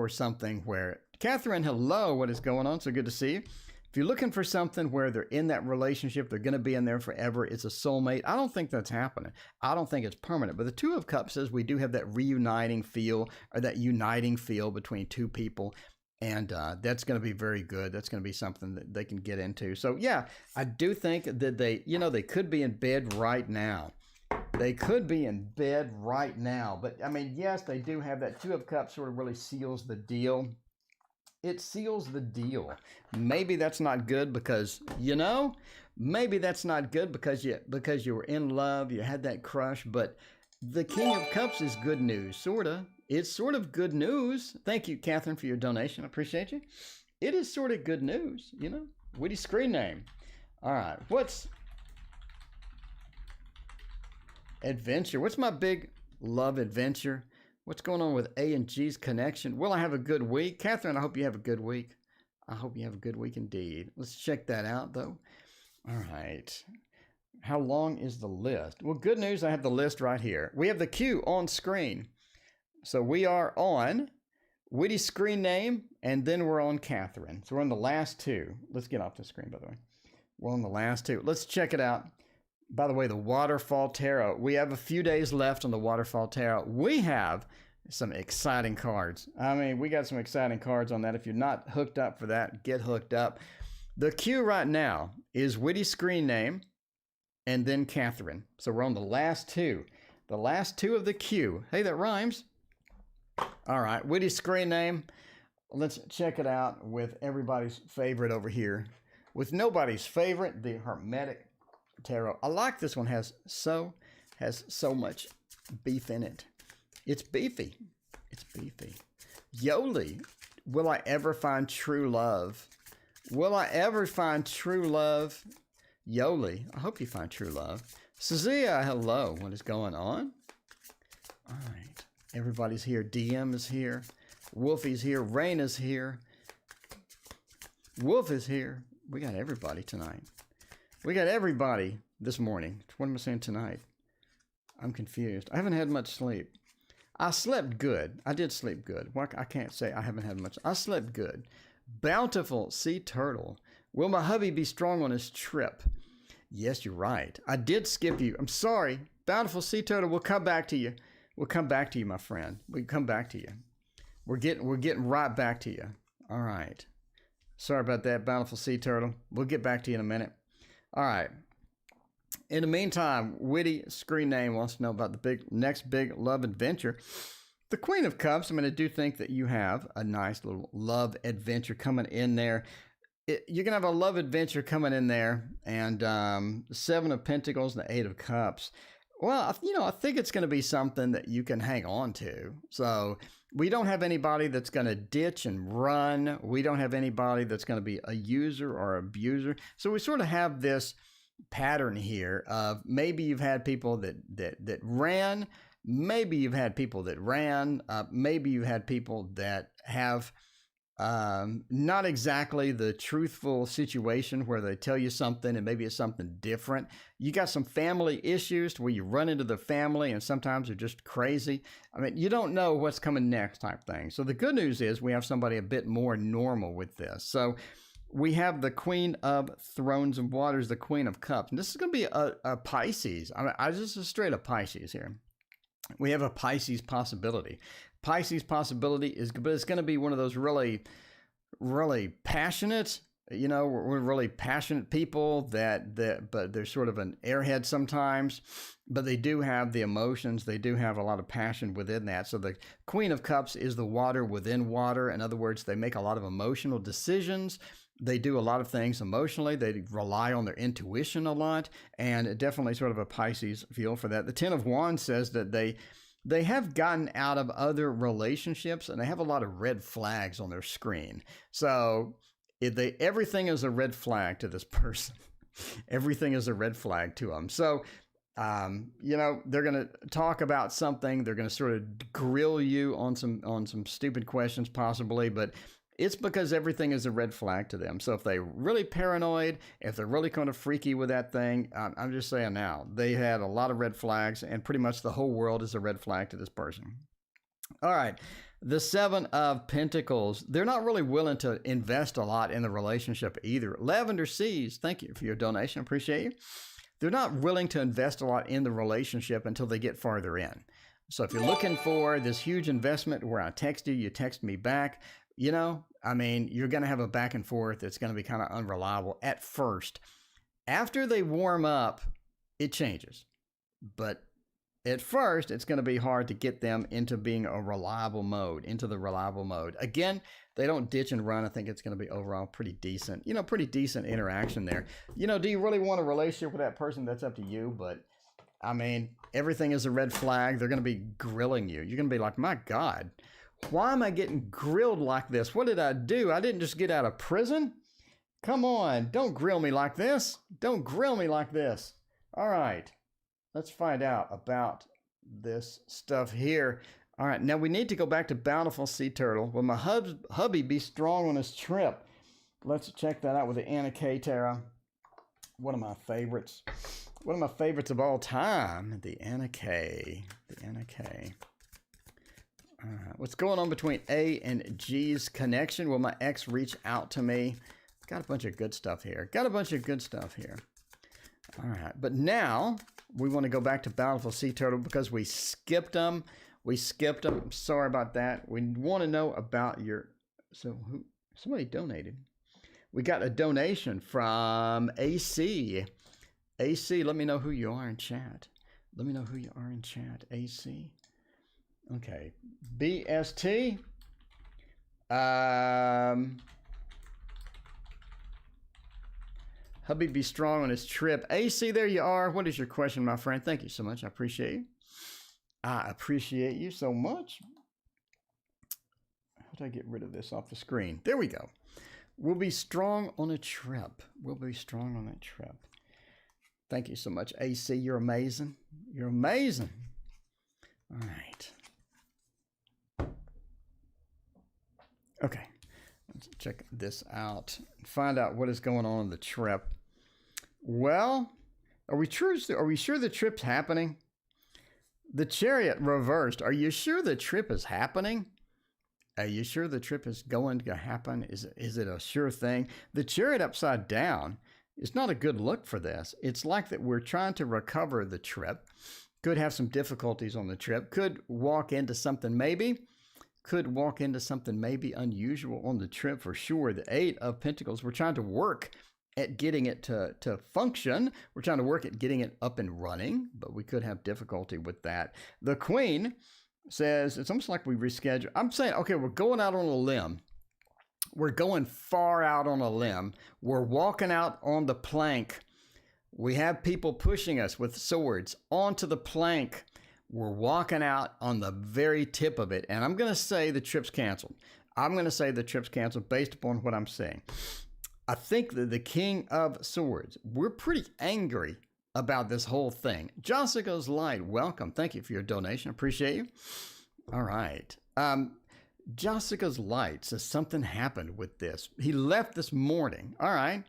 something where, Catherine, hello, what is going on? So good to see you. If you're looking for something where they're in that relationship, they're going to be in there forever, it's a soulmate, I don't think that's happening. I don't think it's permanent. But the Two of Cups says we do have that reuniting feel, or that uniting feel between two people. And that's going to be very good. That's going to be something that they can get into. So, yeah, I do think that they could be in bed right now. They could be in bed right now. But, I mean, yes, they do have that Two of Cups sort of really seals the deal. It seals the deal. Maybe that's not good because, maybe that's not good because you were in love, you had that crush, but the King of Cups is good news, sort of. It's sort of good news. Thank you, Catherine, for your donation. I appreciate you. It is sort of good news, Witty screen name. All right, what's adventure? What's my big love adventure? What's going on with A and G's connection? Will I have a good week? Catherine, I hope you have a good week. I hope you have a good week indeed. Let's check that out, though. All right. How long is the list? Well, good news, I have the list right here. We have the Q on screen. So we are on Witty screen name, and then we're on Catherine. So we're on the last two. Let's get off the screen, by the way. We're on the last two. Let's check it out. By the way, the Waterfall Tarot. We have a few days left on the Waterfall Tarot. We have some exciting cards. I mean, we got some exciting cards on that. If you're not hooked up for that, get hooked up. The Q right now is Witty screen name and then Catherine. So we're on the last two. The last two of the Q. Hey, that rhymes. All right, Witty screen name. Let's check it out with everybody's favorite over here. With nobody's favorite, the Hermetic Tarot. I like this one. Has so much beef in it. It's beefy. It's beefy. Yoli. Will I ever find true love? Will I ever find true love? Yoli. I hope you find true love. Sazia, hello. What is going on? All right. Everybody's here. DM is here. Wolfie's here. Rain is here. Wolf is here. We got everybody tonight. We got everybody this morning. What am I saying tonight? I'm confused. I haven't had much sleep. I slept good. I did sleep good. Well, I can't say I haven't had much. I slept good. Bountiful Sea Turtle. Will my hubby be strong on his trip? Yes, you're right. I did skip you. I'm sorry. Bountiful Sea Turtle, we'll come back to you. We'll come back to you, my friend. We'll come back to you. We're getting right back to you. All right. Sorry about that, Bountiful Sea Turtle. We'll get back to you in a minute. All right. In the meantime, Witty screen name wants to know about the next big love adventure. The Queen of Cups. I mean, I do think that you have a nice little love adventure coming in there. You're going to have a love adventure coming in there. And the Seven of Pentacles and the Eight of Cups. Well, I think it's going to be something that you can hang on to. So we don't have anybody that's going to ditch and run. We don't have anybody that's going to be a user or abuser. So we sort of have this pattern here of maybe you've had people that ran. Maybe you've had people that ran. Maybe you had people that have not exactly the truthful situation where they tell you something and maybe it's something different. You got some family issues where you run into the family and sometimes they're just crazy. I mean, you don't know what's coming next type thing. So the good news is we have somebody a bit more normal with this. So we have the Queen of Thrones and Waters, the Queen of Cups. And this is going to be a Pisces. I mean, I just a straight up Pisces here. We have a Pisces possibility. Pisces possibility is, but it's going to be one of those really, really passionate, we're really passionate people but they're sort of an airhead sometimes, but they do have the emotions. They do have a lot of passion within that. So the Queen of Cups is the water within water. In other words, they make a lot of emotional decisions. They do a lot of things emotionally. They rely on their intuition a lot, and definitely sort of a Pisces feel for that. The Ten of Wands says that they have gotten out of other relationships and they have a lot of red flags on their screen. So everything is a red flag to this person. Everything is a red flag to them. So, you know, they're going to talk about something. They're going to sort of grill you on some stupid questions possibly, but it's because everything is a red flag to them. So if they're really paranoid, if they're really kind of freaky with that thing, I'm just saying now, they had a lot of red flags, and pretty much the whole world is a red flag to this person. All right. The Seven of Pentacles. They're not really willing to invest a lot in the relationship either. Lavender Seas, thank you for your donation. Appreciate you. They're not willing to invest a lot in the relationship until they get farther in. So if you're looking for this huge investment where I text you, you text me back, you know, I mean, you're going to have a back and forth. It's going to be kind of unreliable at first. After they warm up, it changes. But at first, it's going to be hard to get them into being a reliable mode, into the reliable mode. Again, they don't ditch and run. I think it's going to be overall pretty decent, you know, pretty decent interaction there. You know, do you really want a relationship with that person? That's up to you. But I mean, everything is a red flag. They're going to be grilling you. You're going to be like, my God, why am I getting grilled like this? What did I do? I didn't just get out of prison. Come on. Don't grill me like this. Don't grill me like this. All right. Let's find out about this stuff here. All right, now we need to go back to Bountiful Sea Turtle. Will my hubby be strong on his trip? Let's check that out with the Anna K Tarot. One of my favorites. One of my favorites of all time, the Anna K. The Anna K. All right, what's going on between A and G's connection? Will my ex reach out to me? Got a bunch of good stuff here. Got a bunch of good stuff here. All right, but now we want to go back to Bountiful Sea Turtle because we skipped them. We skipped them. Sorry about that. We want to know about your... So somebody donated. We got a donation from AC. AC, let me know who you are in chat. Let me know who you are in chat. AC. Okay. BST. Hubby be strong on his trip. AC, there you are. What is your question, my friend? Thank you so much. I appreciate you. I appreciate you so much. How do I get rid of this off the screen? There we go. We'll be strong on a trip. We'll be strong on a trip. Thank you so much, AC. You're amazing. You're amazing. All right. Okay. Let's check this out and find out what is going on the trip. Well, are we sure the trip's happening? The Chariot reversed. Are you sure the trip is happening? Are you sure the trip is going to happen? Is it a sure thing? The Chariot upside down is not a good look for this. It's like that we're trying to recover the trip. Could have some difficulties on the trip. Could walk into something maybe. Could walk into something maybe unusual on the trip for sure. The Eight of Pentacles, we're trying to work at getting it to function. We're trying to work at getting it up and running, but we could have difficulty with that. The Queen says, it's almost like we reschedule. I'm saying, okay, we're going out on a limb. We're going far out on a limb. We're walking out on the plank. We have people pushing us with swords onto the plank. We're walking out on the very tip of it. And I'm going to say the trip's canceled. I'm going to say the trip's canceled based upon what I'm saying. I think that the King of Swords, we're pretty angry about this whole thing. Jessica's Light, welcome. Thank you for your donation. Appreciate you. All right. Jessica's Light says something happened with this. He left this morning. All right.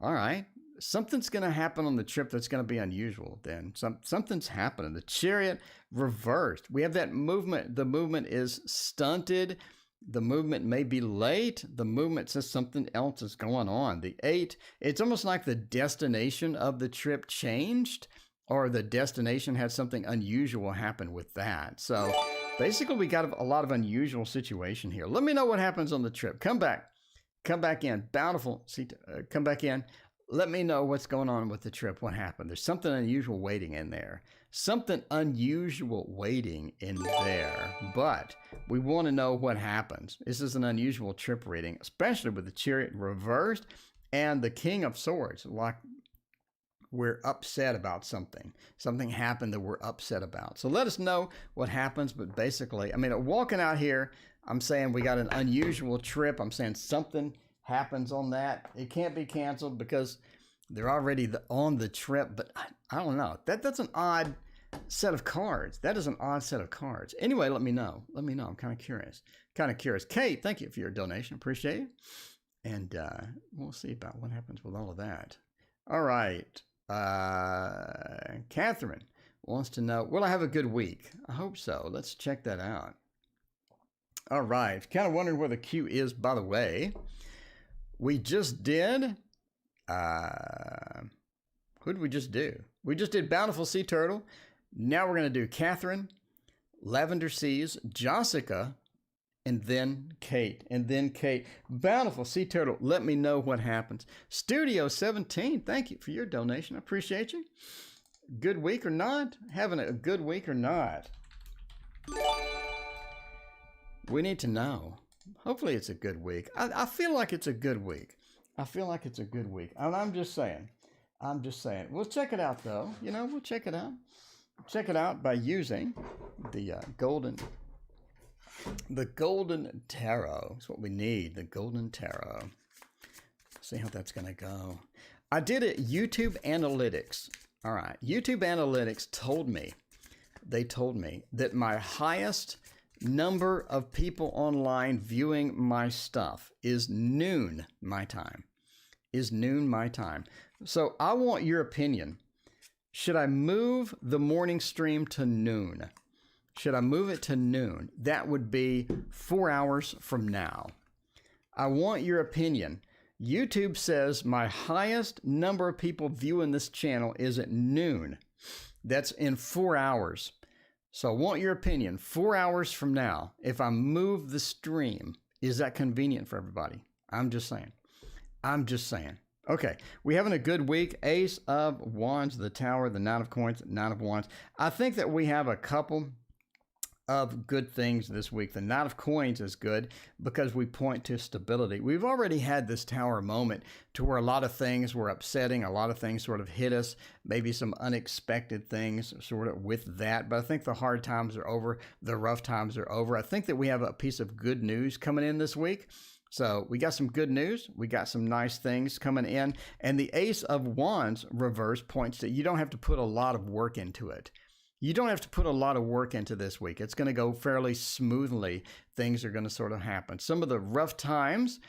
All right. Something's going to happen on the trip that's going to be unusual then. Something's happening. The Chariot reversed. We have that movement. The movement is stunted. The movement may be late. The movement says something else is going on. The Eight, it's almost like the destination of the trip changed, or the destination had something unusual happen with that. So basically we got a lot of unusual situation here. Let me know what happens on the trip. Come back in. Bountiful, come back in. Let me know what's going on with the trip. What happened? There's something unusual waiting in there. Something unusual waiting in there. But we want to know what happens. This is an unusual trip reading, especially with the Chariot reversed and the King of Swords. Like we're upset about something. Something happened that we're upset about. So let us know what happens. But basically, I mean, walking out here, I'm saying we got an unusual trip. I'm saying something happens on that. It can't be canceled because They're already on the trip, but I don't know. That's an odd set of cards. That is an odd set of cards. Anyway, let me know. Let me know. I'm kind of curious. Kate, thank you for your donation. Appreciate it. And we'll see about what happens with all of that. All right. Catherine wants to know, will I have a good week? I hope so. Let's check that out. All right. Kind of wondering where the queue is, by the way. We just did... who did we just do? We just did Bountiful Sea Turtle. Now we're going to do Catherine, Lavender Seas, Jessica, and then Kate. Bountiful Sea Turtle, let me know what happens. Studio 17, thank you for your donation. I appreciate you. Good week or not? Having a good week or not? We need to know. Hopefully it's a good week. I feel like it's a good week. And I'm just saying. We'll check it out, though. We'll check it out. Check it out by using the golden tarot. That's what we need, the golden tarot. See how that's going to go. I did it YouTube Analytics. All right. YouTube Analytics told me that my highest number of people online viewing my stuff is noon my time. So I want your opinion. Should I move the morning stream to noon? Should I move it to noon? That would be 4 hours from now. I want your opinion. YouTube says my highest number of people viewing this channel is at noon. That's in 4 hours. So I want your opinion. 4 hours from now, if I move the stream, is that convenient for everybody? I'm just saying. Okay, we having a good week. Ace of Wands, the Tower, the Nine of Coins, Nine of Wands. I think that we have a couple of good things this week. The Knight of Coins is good because we point to stability. We've already had this Tower moment to where a lot of things were upsetting. A lot of things sort of hit us, maybe some unexpected things sort of with that. But I think the hard times are over. The rough times are over. I think that we have a piece of good news coming in this week. So we got some good news. We got some nice things coming in. And the Ace of Wands reverse points that you don't have to put a lot of work into it. You don't have to put a lot of work into this week. It's going to go fairly smoothly. Things are going to sort of happen. Some of the rough times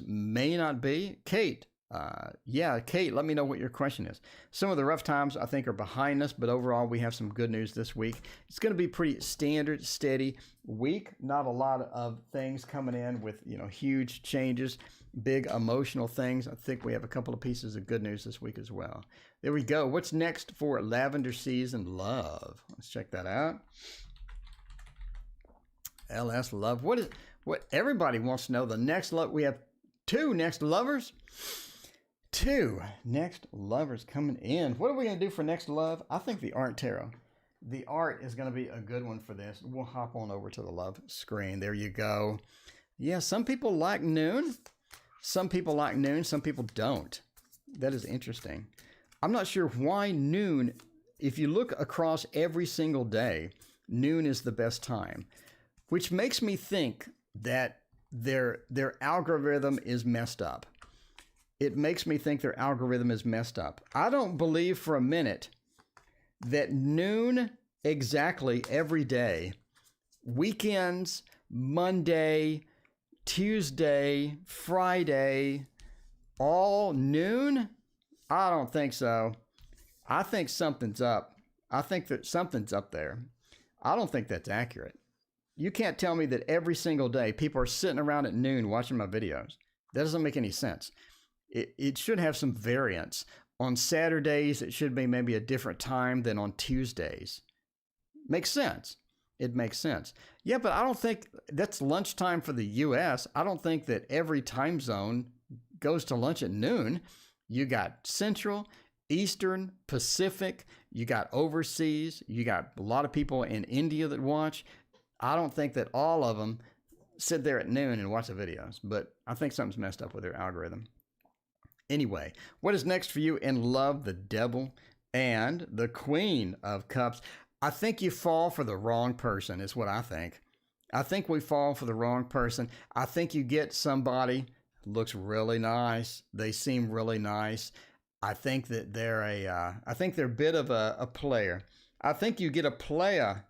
may not be. Kate, Kate, let me know what your question is. Some of the rough times I think are behind us, but overall we have some good news this week. It's going to be pretty standard, steady week. Not a lot of things coming in with, huge changes, big emotional things. I think we have a couple of pieces of good news this week as well. There we go. What's next for Lavender Seas and Love? Let's check that out. LS Love. What everybody wants to know, the next love. We have two next lovers coming in. What are we going to do for next love? I think the Art Tarot. The art is going to be a good one for this. We'll hop on over to the love screen. There you go. Yeah, some people like noon. Some people don't. That is interesting. I'm not sure why noon, if you look across every single day, noon is the best time, which makes me think that their algorithm is messed up. It makes me think their algorithm is messed up. I don't believe for a minute that noon exactly every day, weekends, Monday, Tuesday, Friday, all noon? I don't think so. I think something's up. I think that something's up there. I don't think that's accurate. You can't tell me that every single day people are sitting around at noon watching my videos. That doesn't make any sense. It should have some variance. On Saturdays, it should be maybe a different time than on Tuesdays. Makes sense. It makes sense. Yeah, but I don't think that's lunchtime for the U.S. I don't think that every time zone goes to lunch at noon. You got Central, Eastern, Pacific, you got overseas, you got a lot of people in India that watch. I don't think that all of them sit there at noon and watch the videos, but I think something's messed up with their algorithm. Anyway, what is next for you in love? The Devil and the Queen of Cups. I think you fall for the wrong person is what I think. I think we fall for the wrong person. I think you get somebody Looks really nice. They seem really nice. I think that they're I think they're a bit of a player. I think you get a player.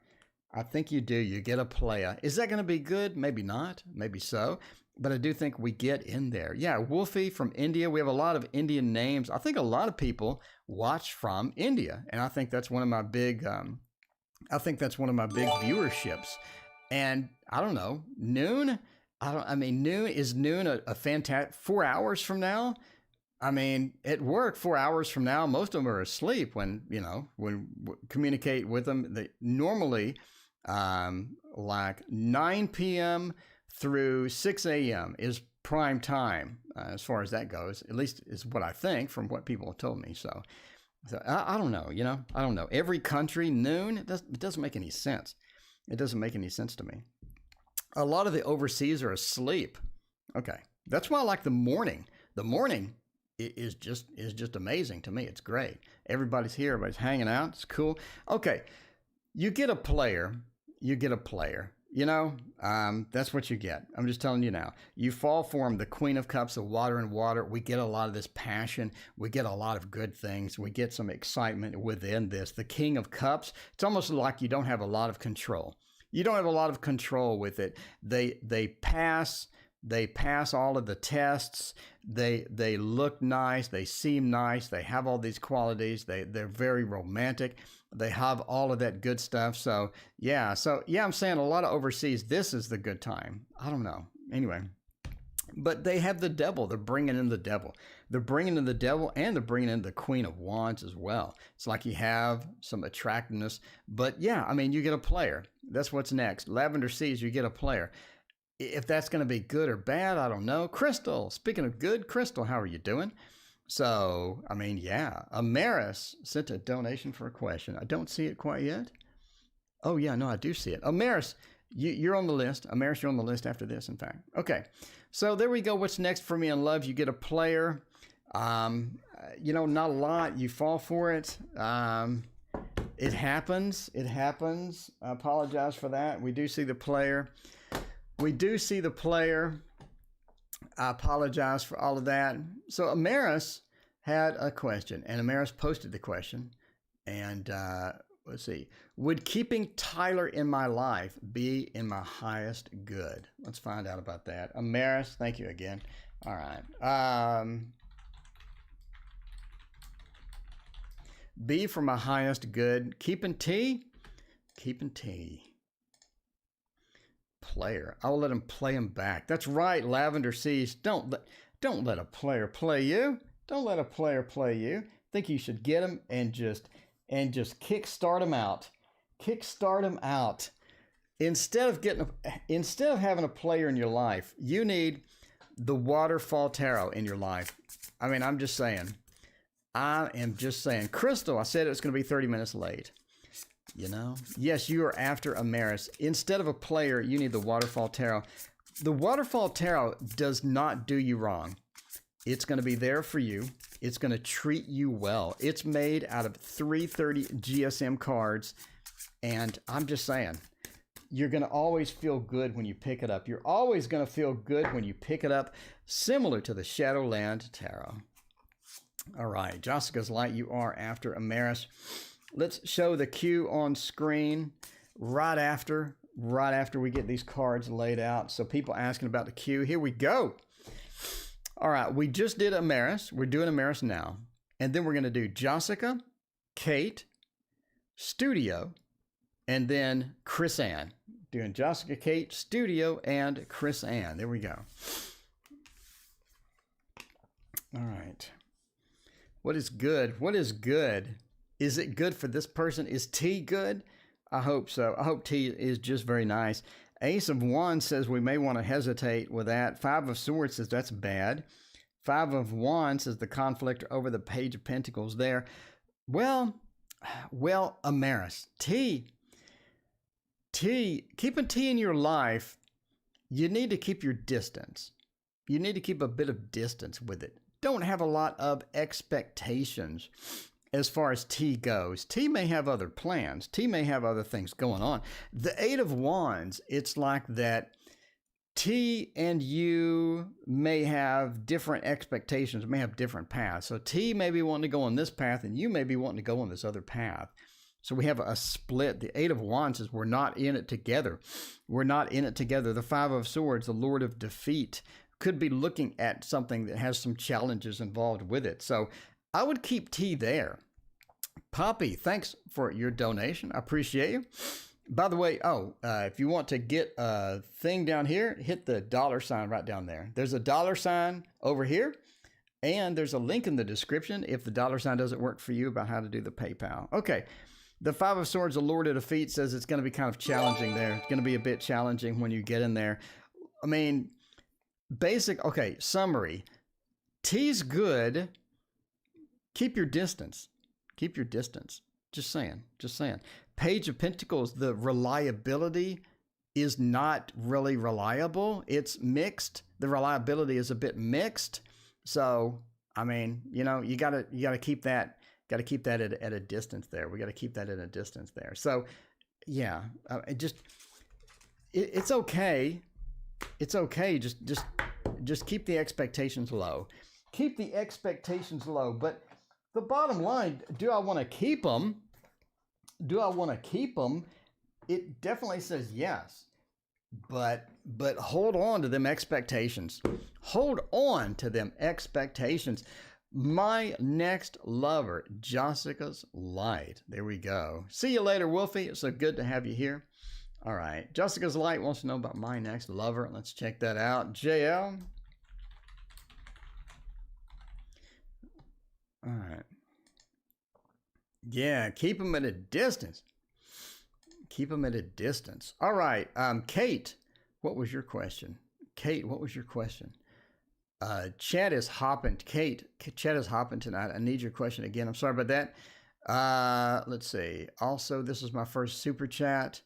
I think you do. You get a player. Is that going to be good? Maybe not. Maybe so. But I do think we get in there. Yeah, Wolfie from India. We have a lot of Indian names. I think a lot of people watch from India, and I think that's one of my big. I think that's one of my big viewerships. And I don't know, noon. I mean, noon a fantastic 4 hours from now. I mean, at work, 4 hours from now, most of them are asleep when communicate with them. They normally like 9 p.m. through 6 a.m. is prime time as far as that goes. At least is what I think from what people have told me. So I don't know, I don't know. Every country, noon, it doesn't make any sense. It doesn't make any sense to me. A lot of the overseas are asleep. Okay. That's why I like the morning. The morning is just amazing to me. It's great. Everybody's here. Everybody's hanging out. It's cool. Okay. You get a player. That's what you get. I'm just telling you now. You fall for him, the Queen of Cups, the water and water. We get a lot of this passion. We get a lot of good things. We get some excitement within this. The King of Cups, it's almost like you don't have a lot of control. You don't have a lot of control with it. They pass all of the tests. They look nice. They seem nice. They have all these qualities. They're very romantic. They have all of that good stuff. So yeah, I'm saying a lot of overseas, this is the good time. I don't know. Anyway, but they have the devil. They're bringing in the devil. They're bringing in the devil, and they're bringing in the Queen of Wands as well. It's like you have some attractiveness. But yeah, I mean, you get a player. That's what's next. Lavender Seas, you get a player. If that's going to be good or bad, I don't know. Crystal, speaking of good, Crystal, how are you doing? So, I mean, yeah. Amaris sent a donation for a question. I don't see it quite yet. Oh, yeah, no, I do see it. Amaris, you're on the list. Amaris, you're on the list after this, in fact. Okay, so there we go. What's next for me in love? You get a player. Not a lot. You fall for it. It happens. It happens. I apologize for that. We do see the player. I apologize for all of that. So Amaris had a question, and Amaris posted the question. And let's see. Would keeping Tyler in my life be in my highest good? Let's find out about that. Amaris, thank you again. All right. B for my highest good. Keeping T. Player. I will let him play him back. That's right, Lavender Seas. Don't let a player play you. Don't let a player play you. Think you should get him and just kickstart him out. Kickstart him out. Instead of having a player in your life, you need the Waterfall Tarot in your life. I mean, I'm just saying. Crystal, I said it was going to be 30 minutes late. Yes, you are after Amaris. Instead of a player, you need the Waterfall Tarot. The Waterfall Tarot does not do you wrong. It's going to be there for you. It's going to treat you well. It's made out of 330 GSM cards. And I'm just saying, you're going to always feel good when you pick it up. You're always going to feel good when you pick it up, similar to the Shadowland Tarot. All right, Jessica's Light, you are after Amaris. Let's show the cue on screen right after we get these cards laid out. So people asking about the cue, here we go. All right, we just did Amaris. We're doing Amaris now. And then we're going to do Jessica, Kate, Studio, and then Chris Ann. Doing Jessica, Kate, Studio, and Chris Ann. There we go. All right. What is good? What is good? Is it good for this person? Is T good? I hope so. I hope T is just very nice. Ace of Wands says we may want to hesitate with that. Five of Swords says that's bad. Five of Wands says the conflict over the Page of Pentacles there. Well, Amaris. Keeping T in your life, you need to keep your distance. You need to keep a bit of distance with it. Don't have a lot of expectations. As far as T goes, T may have other plans. T may have other things going on. The Eight of Wands, it's like that T and you may have different expectations, may have different paths. So T may be wanting to go on this path and you may be wanting to go on this other path. So we have a split. The Eight of Wands is we're not in it together. We're not in it together. The Five of Swords, the Lord of Defeat, could be looking at something that has some challenges involved with it. So I would keep T there. Poppy, thanks for your donation. I appreciate you. By the way, if you want to get a thing down here, hit the $ right down there. There's a $ over here, and there's a link in the description if the $ doesn't work for you about how to do the PayPal. Okay, the Five of Swords, the Lord of Defeat, says it's going to be kind of challenging there. It's going to be a bit challenging when you get in there. I mean, summary. T's good. Keep your distance. Keep your distance. Just saying. Page of Pentacles, the reliability is not really reliable. It's mixed. The reliability is a bit mixed. So, I mean, you gotta keep that at a distance there. We got to keep that at a distance there. So, yeah, it's okay. It's okay. Just keep the expectations low. Keep the expectations low. But the bottom line, do I want to keep them? Do I want to keep them? It definitely says yes, but hold on to them expectations. Hold on to them expectations. My next lover, Jessica's Light. There we go. See you later, Wolfie. It's so good to have you here. All right. Jessica's Light wants to know about my next lover. Let's check that out. JL. All right. Yeah, keep them at a distance. Keep them at a distance. All right. Kate, what was your question? Kate, what was your question? Chat is hopping. Kate, chat is hopping tonight. I need your question again. I'm sorry about that. Let's see. Also, this is my first super chat.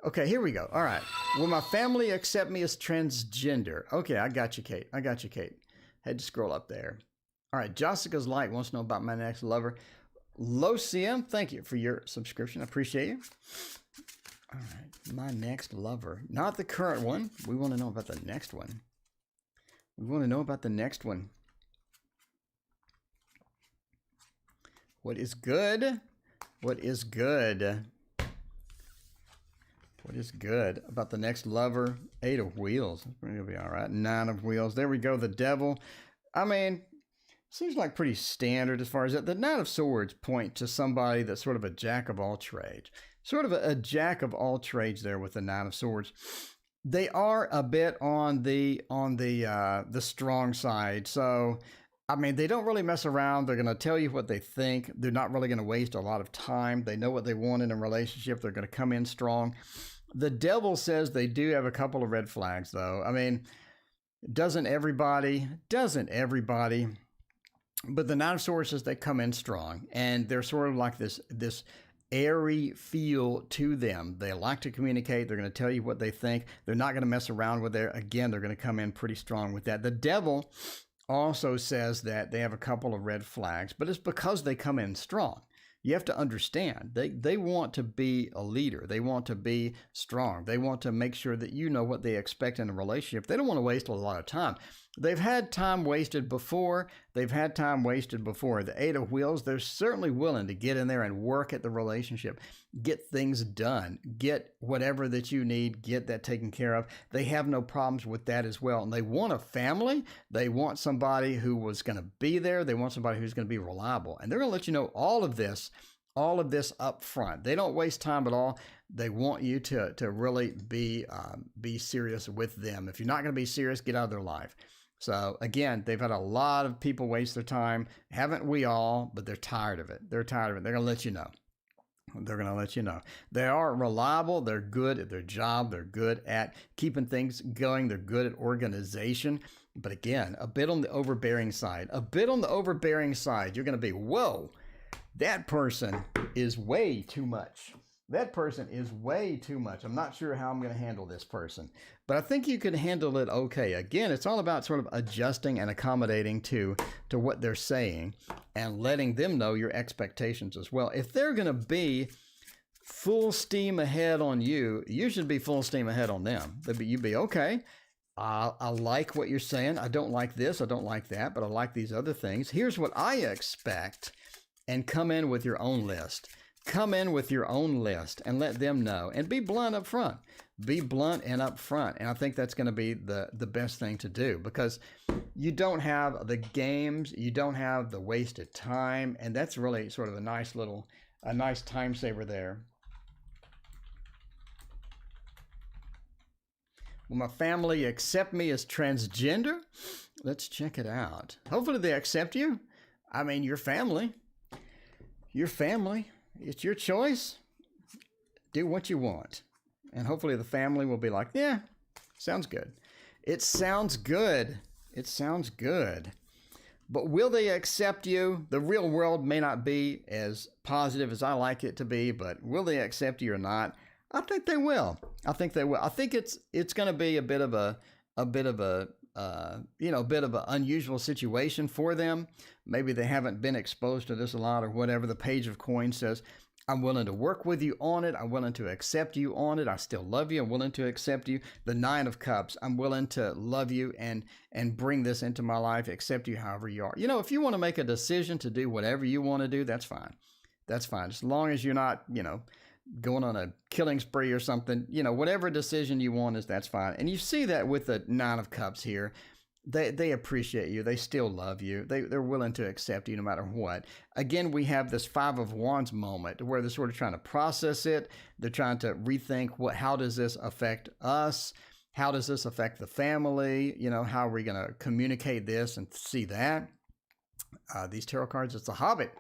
Okay, here we go. All right. Will my family accept me as transgender? Okay, I got you, Kate. Had to scroll up there. All right. Jessica's Light wants to know about my next lover. Locium, thank you for your subscription. I appreciate you. All right, my next lover. Not the current one. We want to know about the next one. What is good? What is good about the next lover? Eight of Wheels. We're going to be all right. Nine of Wheels. There we go. The Devil. I mean, seems like pretty standard as far as that. The Knight of Swords point to somebody that's sort of a jack of all trades. Sort of a jack of all trades there with the Knight of Swords. They are a bit on the strong side. So, I mean, they don't really mess around. They're going to tell you what they think. They're not really going to waste a lot of time. They know what they want in a relationship. They're going to come in strong. The Devil says they do have a couple of red flags, though. I mean, doesn't everybody? But the Knight of Swords says they come in strong, and they're sort of like this airy feel to them. They like to communicate. They're going to tell you what they think. They're not going to mess around with it. Again, they're going to come in pretty strong with that. The Devil also says that they have a couple of red flags, but it's because they come in strong. You have to understand, they want to be a leader. They want to be strong. They want to make sure that you know what they expect in a relationship. They don't want to waste a lot of time. They've had time wasted before. The Eight of Wheels, they're certainly willing to get in there and work at the relationship, get things done, get whatever that you need, get that taken care of. They have no problems with that as well. And they want a family. They want somebody who was going to be there. They want somebody who's going to be reliable. And they're going to let you know all of this up front. They don't waste time at all. They want you to really be serious with them. If you're not going to be serious, get out of their life. So again, they've had a lot of people waste their time. Haven't we all? But they're tired of it. They're going to let you know. They are reliable. They're good at their job. They're good at keeping things going. They're good at organization. But again, a bit on the overbearing side. You're going to be, whoa, that person is way too much. I'm not sure how I'm going to handle this person, but I think you can handle it okay. Again, it's all about sort of adjusting and accommodating to what they're saying and letting them know your expectations as well. If they're going to be full steam ahead on you, you should be full steam ahead on them. You'd be, okay, I like what you're saying. I don't like this. I don't like that, but I like these other things. Here's what I expect. And come in with your own list. Come in with your own list and let them know. And be blunt up front. Be blunt and up front. And I think that's going to be the best thing to do, because you don't have the games. You don't have the wasted time. And that's really sort of a nice time saver there. Will my family accept me as transgender? Let's check it out. Hopefully they accept you. I mean, your family. Your family. It's your choice. Do what you want. And hopefully the family will be like, yeah, sounds good. It sounds good. It sounds good. But will they accept you? The real world may not be as positive as I like it to be, but will they accept you or not? I think they will. I think they will. I think it's going to be a bit of an unusual situation for them. Maybe they haven't been exposed to this a lot or whatever. The Page of Coins says, I'm willing to work with you on it. I'm willing to accept you on it. I still love you. I'm willing to accept you. The Nine of Cups, I'm willing to love you and bring this into my life, accept you however you are. If you want to make a decision to do whatever you want to do, that's fine. That's fine. As long as you're not, going on a killing spree or something, whatever decision you want that's fine. And you see that with the Nine of Cups here. They appreciate you. They still love you. They're willing to accept you no matter what. Again, we have this Five of Wands moment where they're sort of trying to process it. They're trying to rethink how does this affect us? How does this affect the family? How are we going to communicate this and see that? These tarot cards, it's the Hobbit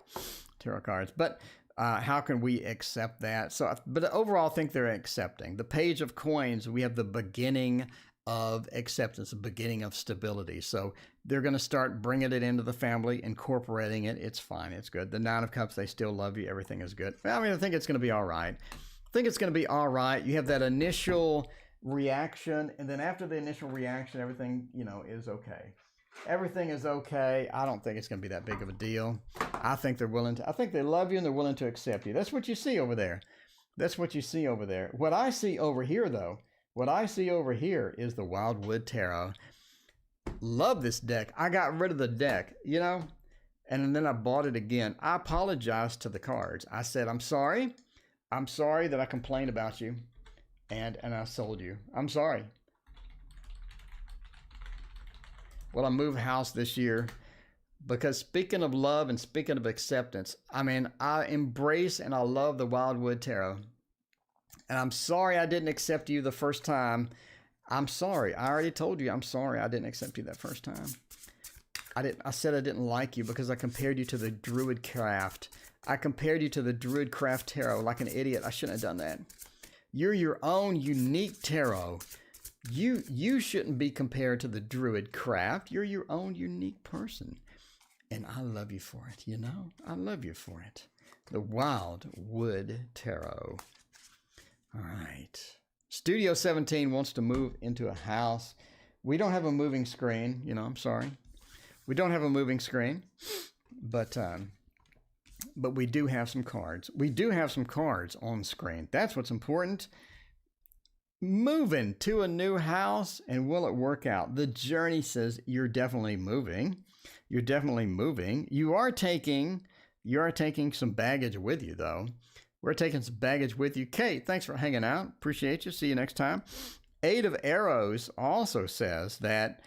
tarot cards. But how can we accept that? But overall, I think they're accepting. The Page of Coins, we have the beginning of acceptance, the beginning of stability. So they're going to start bringing it into the family, incorporating it. It's fine. It's good. The Nine of Cups, they still love you. Everything is good. I think it's going to be all right. You have that initial reaction, and then after the initial reaction, everything, is okay. Everything is okay. I don't think it's going to be that big of a deal. I think they love you and they're willing to accept you. That's what you see over there. What I see over here, though, is the Wildwood Tarot. Love this deck. I got rid of the deck, and then I bought it again. I apologized to the cards. I said, I'm sorry. I'm sorry that I complained about you and I sold you. I'm sorry. Well, I moved house this year because, speaking of love and speaking of acceptance, I embrace and I love the Wildwood Tarot. And I'm sorry I didn't accept you the first time. I'm sorry. I already told you I'm sorry I didn't accept you that first time. I said I didn't like you because I compared you to the Druid Craft. I compared you to the Druid Craft Tarot like an idiot. I shouldn't have done that. You're your own unique tarot. You shouldn't be compared to the Druid Craft. You're your own unique person. And I love you for it, I love you for it. The Wildwood Tarot. All right. Studio 17 wants to move into a house. We don't have a moving screen. I'm sorry. We don't have a moving screen. But we do have some cards. We do have some cards on screen. That's what's important. Moving to a new house, and will it work out? The journey says you're definitely moving. You're definitely moving. You are taking some baggage with you, though. We're taking some baggage with you. Kate, thanks for hanging out. Appreciate you. See you next time. Eight of Arrows also says that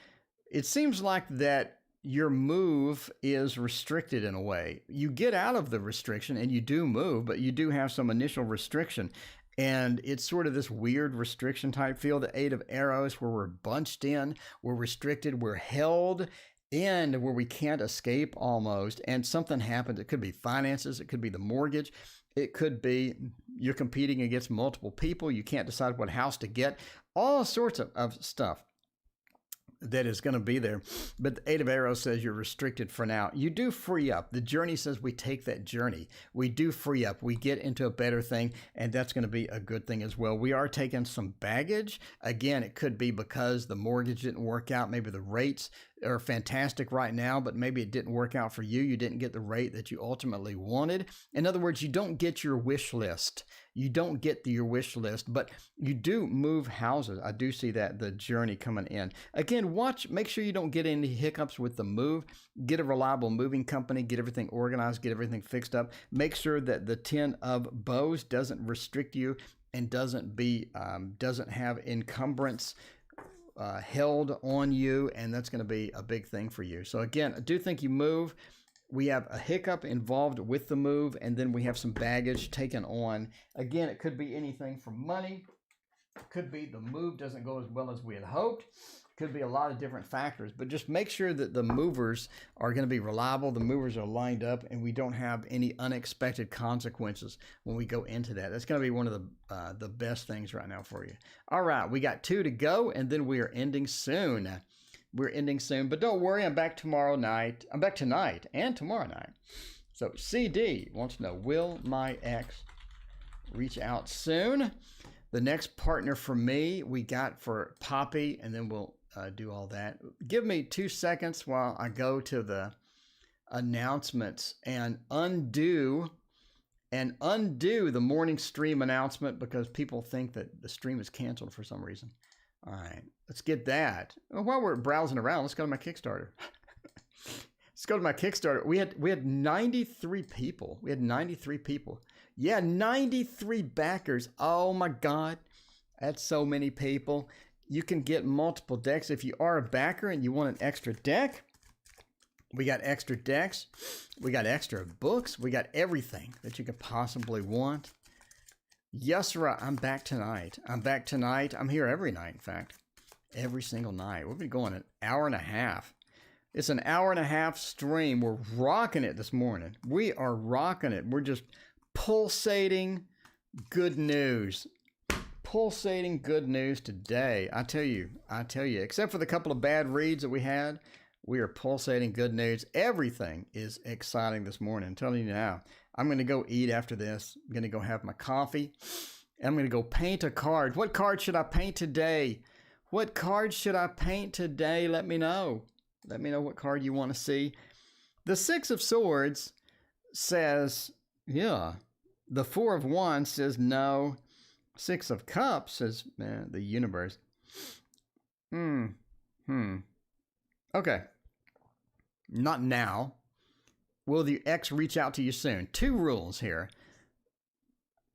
it seems like that your move is restricted in a way. You get out of the restriction and you do move, but you do have some initial restriction. And it's sort of this weird restriction type feel, the Eight of Arrows, where we're bunched in, we're restricted, we're held in where we can't escape almost. And something happens. It could be finances. It could be the mortgage. It could be you're competing against multiple people. You can't decide what house to get. All sorts of stuff that is going to be there. But the Eight of Arrows says you're restricted for now. You do free up. The journey says we take that journey. We do free up. We get into a better thing, and that's going to be a good thing as well. We are taking some baggage. Again, it could be because the mortgage didn't work out. Maybe the rates are fantastic right now, but maybe it didn't work out for you. You didn't get the rate that you ultimately wanted. In other words, you don't get your wish list. You don't get your wish list, but you do move houses. I do see that, the journey coming in. Again, make sure you don't get any hiccups with the move. Get a reliable moving company, get everything organized, get everything fixed up. Make sure that the 10 of bows doesn't restrict you and doesn't have encumbrance held on you, and that's going to be a big thing for you. So again, I do think you move. We have a hiccup involved with the move, and then we have some baggage taken on. Again, it could be anything from money. It could be the move doesn't go as well as we had hoped. Could be a lot of different factors, but just make sure that the movers are going to be reliable, the movers are lined up, and we don't have any unexpected consequences when we go into that. That's going to be one of the best things right now for you. All right, we got 2 to go, and then we are ending soon. We're ending soon, but don't worry, I'm back tomorrow night. I'm back tonight and tomorrow night. So CD wants to know, will my ex reach out soon? The next partner for me, we got for Poppy, and then we'll do all that. Give me 2 seconds while I go to the announcements and undo the morning stream announcement, because people think that the stream is canceled for some reason. All right, let's get that. Well, while we're browsing around, let's go to my Kickstarter. Let's go to my Kickstarter. We had 93 people. We had 93 people. Yeah, 93 backers. Oh my God, that's so many people. You can get multiple decks. If you are a backer and you want an extra deck, we got extra decks. We got extra books. We got everything that you could possibly want. Yusra, I'm back tonight. I'm here every night, in fact. Every single night. We'll be going an hour and a half. It's an hour and a half stream. We're rocking it this morning. We are rocking it. We're just pulsating good news. Pulsating good news today. I tell you, except for the couple of bad reads that we had, we are pulsating good news. Everything is exciting this morning. I'm telling you now. I'm going to go eat after this. I'm going to go have my coffee. I'm going to go paint a card. What card should I paint today? What card should I paint today? Let me know. Let me know what card you want to see. The 6 of Swords says, yeah. The 4 of Wands says no. 6 of Cups says, the universe. Okay. Not now. Will the ex reach out to you soon? 2 rules here.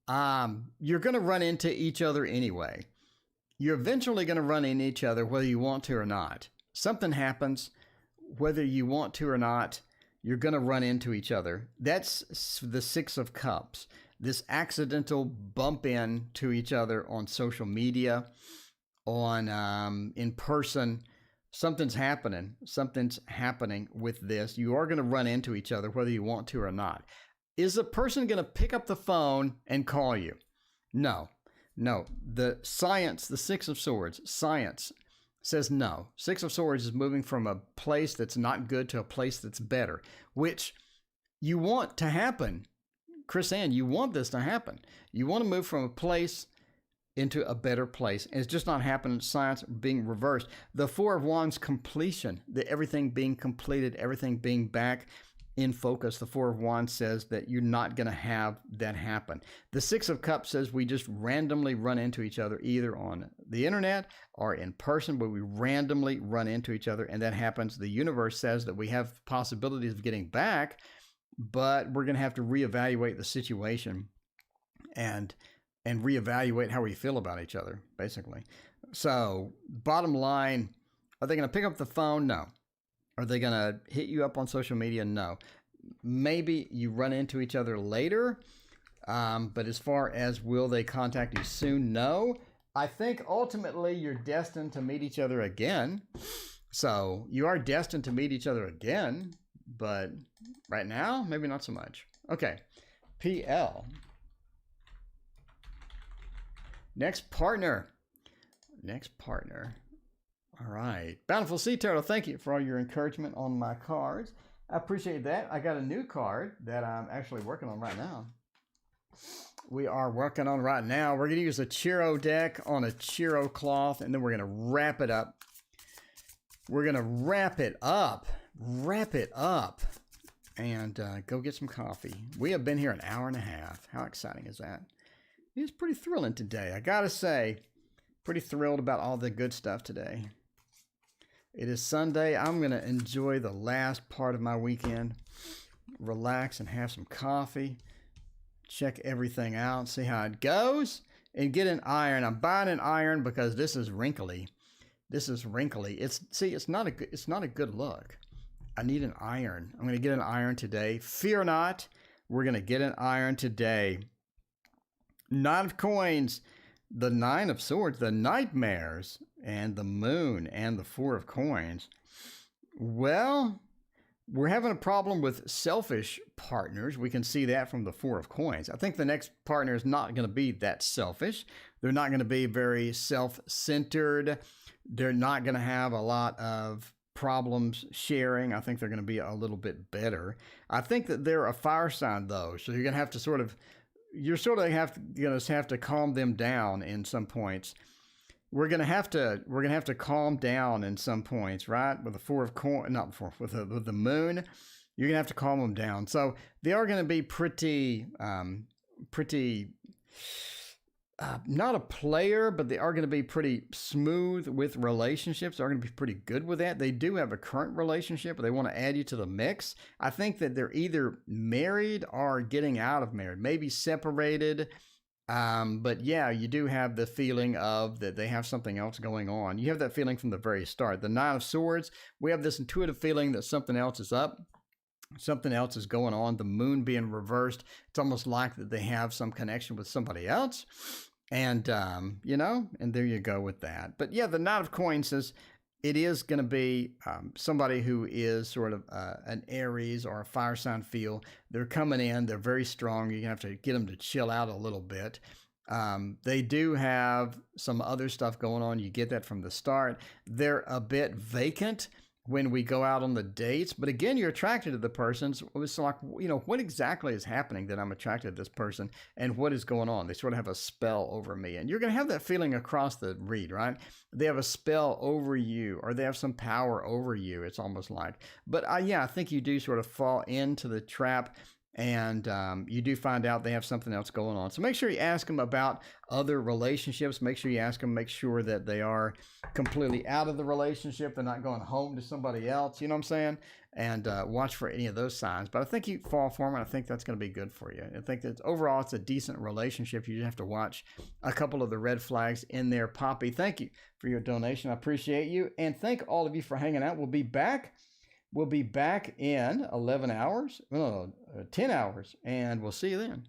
You're going to run into each other anyway. You're eventually going to run into each other whether you want to or not. Something happens, whether you want to or not, you're going to run into each other. That's the 6 of Cups. This accidental bump into each other on social media, on in person. Something's happening. Something's happening with this. You are going to run into each other whether you want to or not. Is the person going to pick up the phone and call you? No. The science, the 6 of Swords, science says no. 6 of Swords is moving from a place that's not good to a place that's better, which you want to happen. Chris Ann, you want this to happen. You want to move from a place into a better place. And it's just not happening. Science being reversed. The 4 of Wands, completion, everything being completed, everything being back in focus. The 4 of Wands says that you're not going to have that happen. The 6 of Cups says we just randomly run into each other, either on the internet or in person, but we randomly run into each other, and that happens. The universe says that we have possibilities of getting back, but we're going to have to reevaluate the situation and reevaluate how we feel about each other, basically. So, bottom line, are they going to pick up the phone? No. Are they going to hit you up on social media? No. Maybe you run into each other later, but as far as will they contact you soon? No. I think ultimately you're destined to meet each other again. So, you are destined to meet each other again, but right now, maybe not so much. Okay. PL. Next partner. All right. Bountiful Sea Turtle, thank you for all your encouragement on my cards. I appreciate that. I got a new card that I'm actually working on right now. We're going to use a Chiro deck on a Chiro cloth, and then we're going to wrap it up we're going to wrap it up, and go get some coffee. We have been here an hour and a half. How exciting is that? It's pretty thrilling today. I got to say, pretty thrilled about all the good stuff today. It is Sunday. I'm going to enjoy the last part of my weekend, relax and have some coffee, check everything out, see how it goes, and get an iron. I'm buying an iron because this is wrinkly. This is wrinkly. It's not a good look. I need an iron. I'm going to get an iron today. Fear not. We're going to get an iron today. Knot of Coins, the Nine of Swords, the Nightmares, and the Moon, and the Four of Coins. Well, we're having a problem with selfish partners. We can see that from the Four of Coins. I think the next partner is not going to be that selfish. They're not going to be very self-centered. They're not going to have a lot of problems sharing. I think they're going to be a little bit better. I think that they're a fire sign, though, so you're going to have to have to calm them down in some points. We're gonna have to calm down in some points, right? With the Four of Coins, with the Moon, you're gonna have to calm them down. So they are gonna be pretty, not a player, but they are gonna be pretty smooth with relationships. They're gonna be pretty good with that. They do have a current relationship, but they want to add you to the mix. I think that they're either married or getting out of marriage, maybe separated. But yeah, you do have the feeling of that they have something else going on. You have that feeling from the very start. The Nine of Swords, we have this intuitive feeling that something else is up. Something else is going on. The Moon being reversed. It's almost like that they have some connection with somebody else. And, and there you go with that. But yeah, the Knight of Coins says it is going to be somebody who is sort of an Aries or a fire sign feel. They're coming in. They're very strong. You're going to have to get them to chill out a little bit. They do have some other stuff going on. You get that from the start. They're a bit vacant when we go out on the dates, but again, you're attracted to the person. So it's like, what exactly is happening that I'm attracted to this person, and what is going on? They sort of have a spell over me, and you're going to have that feeling across the read, right? They have a spell over you, or they have some power over you. It's almost like, but I think you do sort of fall into the trap. And you do find out they have something else going on. So make sure you ask them about other relationships. Make sure you ask them, make sure that they are completely out of the relationship. They're not going home to somebody else. You know what I'm saying? And watch for any of those signs. But I think you fall for them, and I think that's going to be good for you. I think that overall it's a decent relationship. You just have to watch a couple of the red flags in there. Poppy, thank you for your donation. I appreciate you. And thank all of you for hanging out. We'll be back. We'll be back in 10 hours, and we'll see you then.